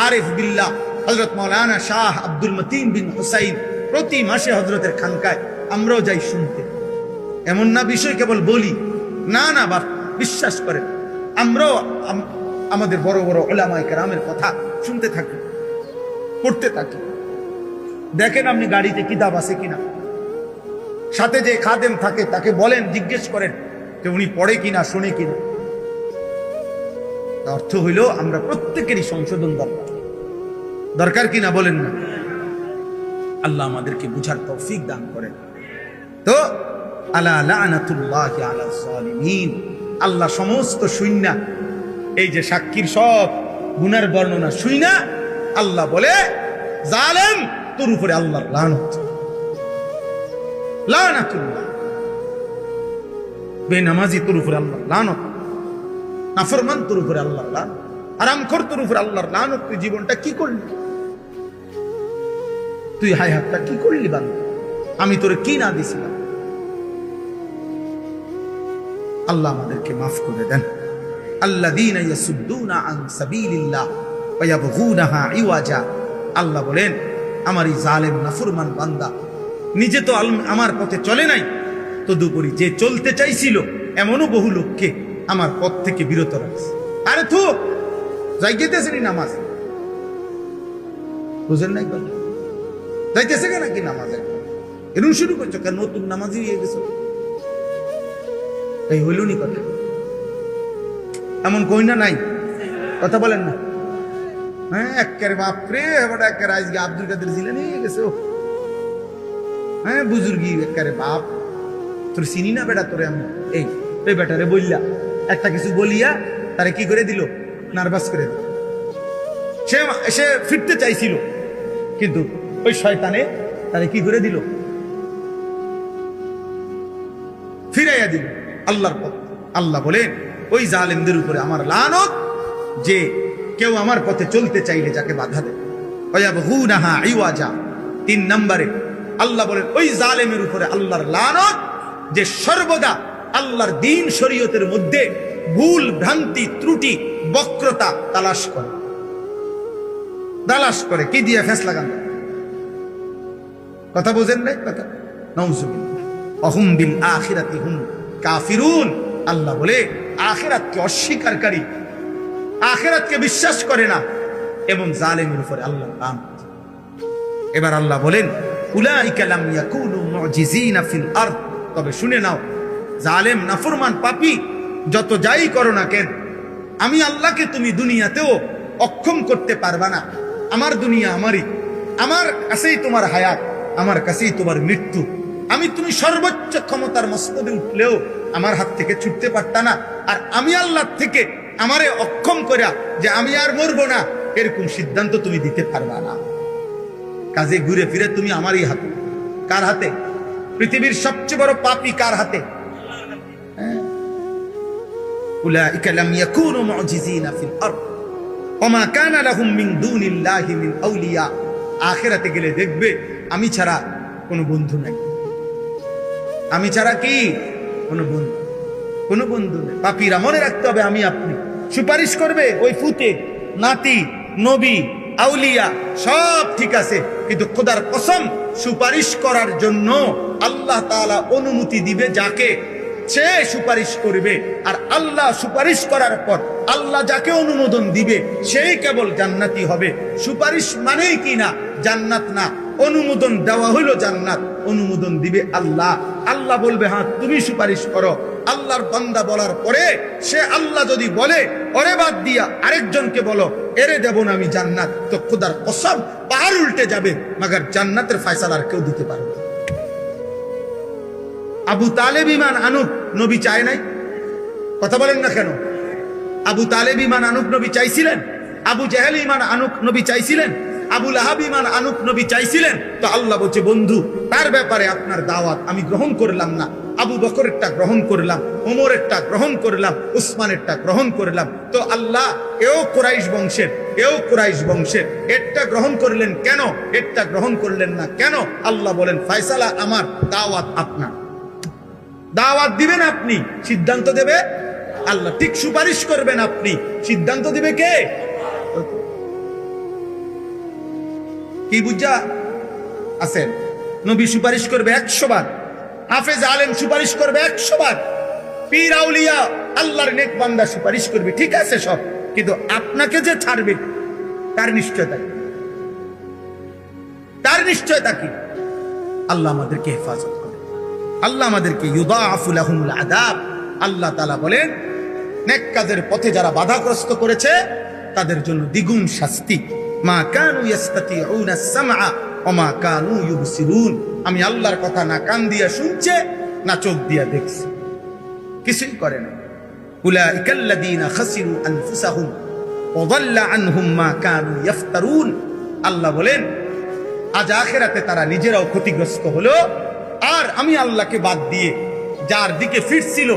আরিফ বিল্লাহ হযরত মাওলানা শাহ আব্দুল মতিন বিন হুসাইন প্রতি মাসে হযরতের খানকায় আমরাও যাই শুনতে। এমন না বিষয় কেবল বলি, না না, বা বিশ্বাস করেন, আমরাও আমাদের বড় বড় উলামায়ে কেরামের কথা শুনতে থাকি, পড়তে থাকি। দেখেন আপনি গাড়িতে কিতাব আছে কিনা, সাথে যে খাদেম থাকে তাকে বলেন, জিজ্ঞেস করেন যে উনি পড়ে কিনা, শোনে কিনা। অর্থ হইল আমরা প্রত্যেকেরই সংশোধন দরকার, দরকার কিনা বলেন না? আল্লাহ আমাদেরকে বুঝার তৌফিক দান করেন। তো আলা লানাতুল্লাহি আলা যালিমিন, আল্লাহ সমস্ত শুইনা, এই যে সাক্ষীর সব গুনার বর্ণনা শুইনা আল্লাহ বলে, জালেম তোর উপরে আল্লাহর লানত, লানাতুল্লাহ, বেনামাজি তোর উপরে আল্লাহর লানত, নাফরমান তোর উপরে আল্লাহর লানত, হারামখোর তোর উপরে আল্লাহর লানত। তুই জীবনটা কি করলি? তুই হায়াতটা কি করলি বান্দা? আমি তোরে কি না দিছিলাম? আল্লাহ আমাদেরকে মাফ করে দেন। আল্লাযীনা ইয়াসুদ্দুনা আন সাবিলিল্লাহ ওয়া ইয়াবগুনাহা ইওয়াজা, আল্লাহ বলেন আমার এই জালেম নাফরমান বান্দা নিজে তো আমার পথে চলে নাই, তদুপরি যে চলতে চাইছিল এমনও বহু লোককে আমার পথ থেকে বিরত রাখছে। আরে তো যাইতেছেনি নামাজ, বুঝেন নাই? যাইতেছে কেন নাকি নামাজে? এরকম শুরু করছো কেন? নতুন নামাজি হয়ে গেছো, এই হইল নি কথা? এমন কই না নাই? কথা বলেন না? হ্যাঁ, একের বাপরে, এবার একের আজকে আব্দুল কাদের জিলানী হয়ে গেছে। হ্যাঁ, বুজুর্গি একেবারে বাপ। তোর চিনি না বেটা, তোরে আমি এই বেটারে বললা একটা কিছু বলিয়া তারে কি করে দিল? নার্ভাস করে দিল। সে ফিরতে চাইছিল, কিন্তু ওই শয়তানে তারে কি করে দিল? ফিরাইয়া দিল আল্লাহর পথ। আল্লাহ বলেন ওই জালেমদের উপরে আমার লানত, যে কেউ আমার পথে চলতে চাইলে যাকে বাধা দেয়। ওয়ায়াবগুনাহা ইওয়াজা, 3 নম্বরে আল্লাহ বলেন ওই জালেমের উপরে আল্লাহর লানত, যে সর্বদা আল্লাহর দ্বীন শরীয়তের মধ্যে ভুল ভ্রান্তি ত্রুটি বক্রতা তালাশ করে কি দিয়ে ফেস লাগান। কথা বোঝেন নাই? কথা নাউজুবিল্লাহ। অহুম বিল আখিরাতি হুম কাফিরুন, আল্লাহ বলে আখিরাতকে অস্বীকারী, আখিরাতকে বিশ্বাস করে না, এবং জালেমের উপরে আল্লাহর লানত। এবার আল্লাহ বলেন উলাইকা লাম ইয়াকুনু মুজিজিনা ফিল আরদ, তবে শুনে নাও, জালেম নাফরমান পাপী যত যাই করো না কেন, আমি আল্লাহকে তুমি দুনিয়াতেও অক্ষম করতে পারবা না। আমার দুনিয়া আমারই, আমার কাছেই তোমার হায়াত, আমার কাছেই তোমার মৃত্যু। তুমি সর্বোচ্চ ক্ষমতার মস্তদে উঠলেও আমার হাত থেকে ছুটতে পারতা না। আর আমি আল্লাহ থেকে আমারে অক্ষম করা যে আমি আর মরবো না, এরকম সিদ্ধান্ত তুমি দিতে পারবা না। কাজে ঘুরে ফিরে তুমি আমারই হাতে। কার হাতে? পৃথিবীর সবচেয়ে বড় পাপী কার হাতে? উলাইকা লাম ইয়াকুনু মুজিজিনা ফিল আরদ ওয়া মা কানা লাহুম মিন দুনিল্লাহি মিন আউলিয়া। আখিরাতে গেলে দেখবে আমি ছাড়া কোনো বন্ধু নাই। আমি ছাড়া কি কোনো বন্ধু নেই। পাপীরা মনে রাখতে হবে, আমি আপনি সুপারিশ করবে ওই ফুতে, নাতি, নবী, আউলিয়া সব ঠিক আছে, কিন্তু খোদার কসম সুপারিশ করার জন্য আল্লাহ তাআলা অনুমতি দিবে যাকে, সে সুপারিশ করবে। আর আল্লাহ সুপারিশ করার পর আল্লাহ যাকে অনুমোদন দিবে সেই কেবল জান্নাতি হবে। সুপারিশ মানেই কি না জান্নাত না, অনুমোদন দেওয়া হলো জান্নাত। অনুমোদন দিবে আল্লাহ। আল্লাহ বলবে হ্যাঁ তুমি সুপারিশ করো। আল্লাহর বান্দা বলার পরে সে আল্লাহ যদি বলে ওরে বাদ দিয়া আরেকজনকে বলো এরে দেব না আমি জান্নাত, তো খোদার কসম পাহাড় উল্টে যাবে, মাগার জান্নাতের ফয়সালা আর কেউ দিতে পারবে না। আবু তালেব ঈমান আনুক, নবী চায় নাই? কথা বলেন না কেন? আবু তালেব ঈমান আনুক, নবী চাইছিলেন? আবু জাহেল ঈমান আনুক, নবী চাইছিলেন? আবু লাহাব ঈমান আনুক, নবী চাইছিলেন, তো আল্লাহ বলছে বন্ধু তার ব্যাপারে আপনার দাওয়াত আমি গ্রহণ করলাম না, আবু বকরেরটা গ্রহণ করলাম, ওমরেরটা গ্রহণ করলাম, উসমানেরটা গ্রহণ করলাম। তো আল্লাহ এও কুরাইশ বংশের, এও কুরাইশ বংশের, এরটা গ্রহণ করলেন কেন, এরটা গ্রহণ করলেন না কেন? আল্লাহ বলেন ফয়সালা আমার, দাওয়াত আপনার। দাওয়াত দিবেন আপনি, সিদ্ধান্ত দেবে আল্লাহ। ঠিক সুপারিশ করবেন আপনি, সিদ্ধান্ত দিবে কে? কি বুঝা আছেন? নবী সুপারিশ করবে 100 বার, হাফেজ আলেম সুপারিশ করবে 100 বার, পীর আউলিয়া আল্লাহর নেক বান্দা সুপারিশ করবে, ঠিক আছে সব, কিন্তু আপনাকে যে ছাড়বে তার নিশ্চয়তা কি? তার নিশ্চয়তা কি? আল্লাহ আমাদেরকে হেফাজত করে, আল্লাহ আমাদেরকে ইউদাআফু লাহুমুল আযাব। আল্লাহ তাআলা বলেন নেক কাজের পথে যারা বাধাগ্রস্ত করেছে তাদের জন্য দ্বিগুণ শাস্তি। মা কানু ইস্তাতিউনা আস-সামআ ওয়া মা কানু ইউবসিরুন। আমি আল্লাহর কথা না কান দিয়া শুনছে, না চোখ দিয়া দেখছে, কিছুই করে না। উলাইকাল্লাযীনা খাসিরু আনফুসাহুম ওয়া যাল্লা আনহুম মা কানু ইফতারুন। আল্লাহ বলেন আজ আখিরাতে তারা নিজেরাও ক্ষতিগ্রস্ত হলো, আর আমি আল্লাহকে বাদ দিয়ে যার দিকে ফিরছিল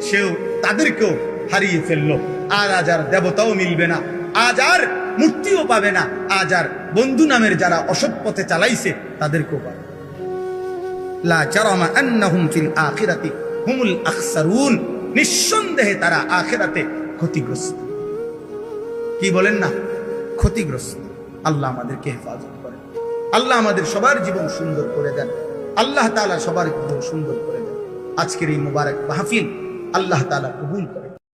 সেও তাদেরকেও হারিয়ে ফেললো। আর আজ আর দেবতাও মিলবে না, আজ আর মূর্তিও পাবে না, আজ আর বন্ধু নামের যারা অসৎ পথে চালাইছে তাদেরকেও পাবে। লা জারামা আন্নাহুম ফিল আখিরাতি হুমুল আখসারুন। নিঃসন্দেহে তারা আখিরাতে ক্ষতিগ্রস্ত। কি বলেন না? ক্ষতিগ্রস্ত। আল্লাহ আমাদেরকে হেফাজত করেন, আল্লাহ আমাদের সবার জীবন সুন্দর করে দেন, আল্লাহ তাআলা সবার জীবন সুন্দর করে দেন। আজকের এই মুবারক মাহফিল আল্লাহ তাআলা কবুল করেন।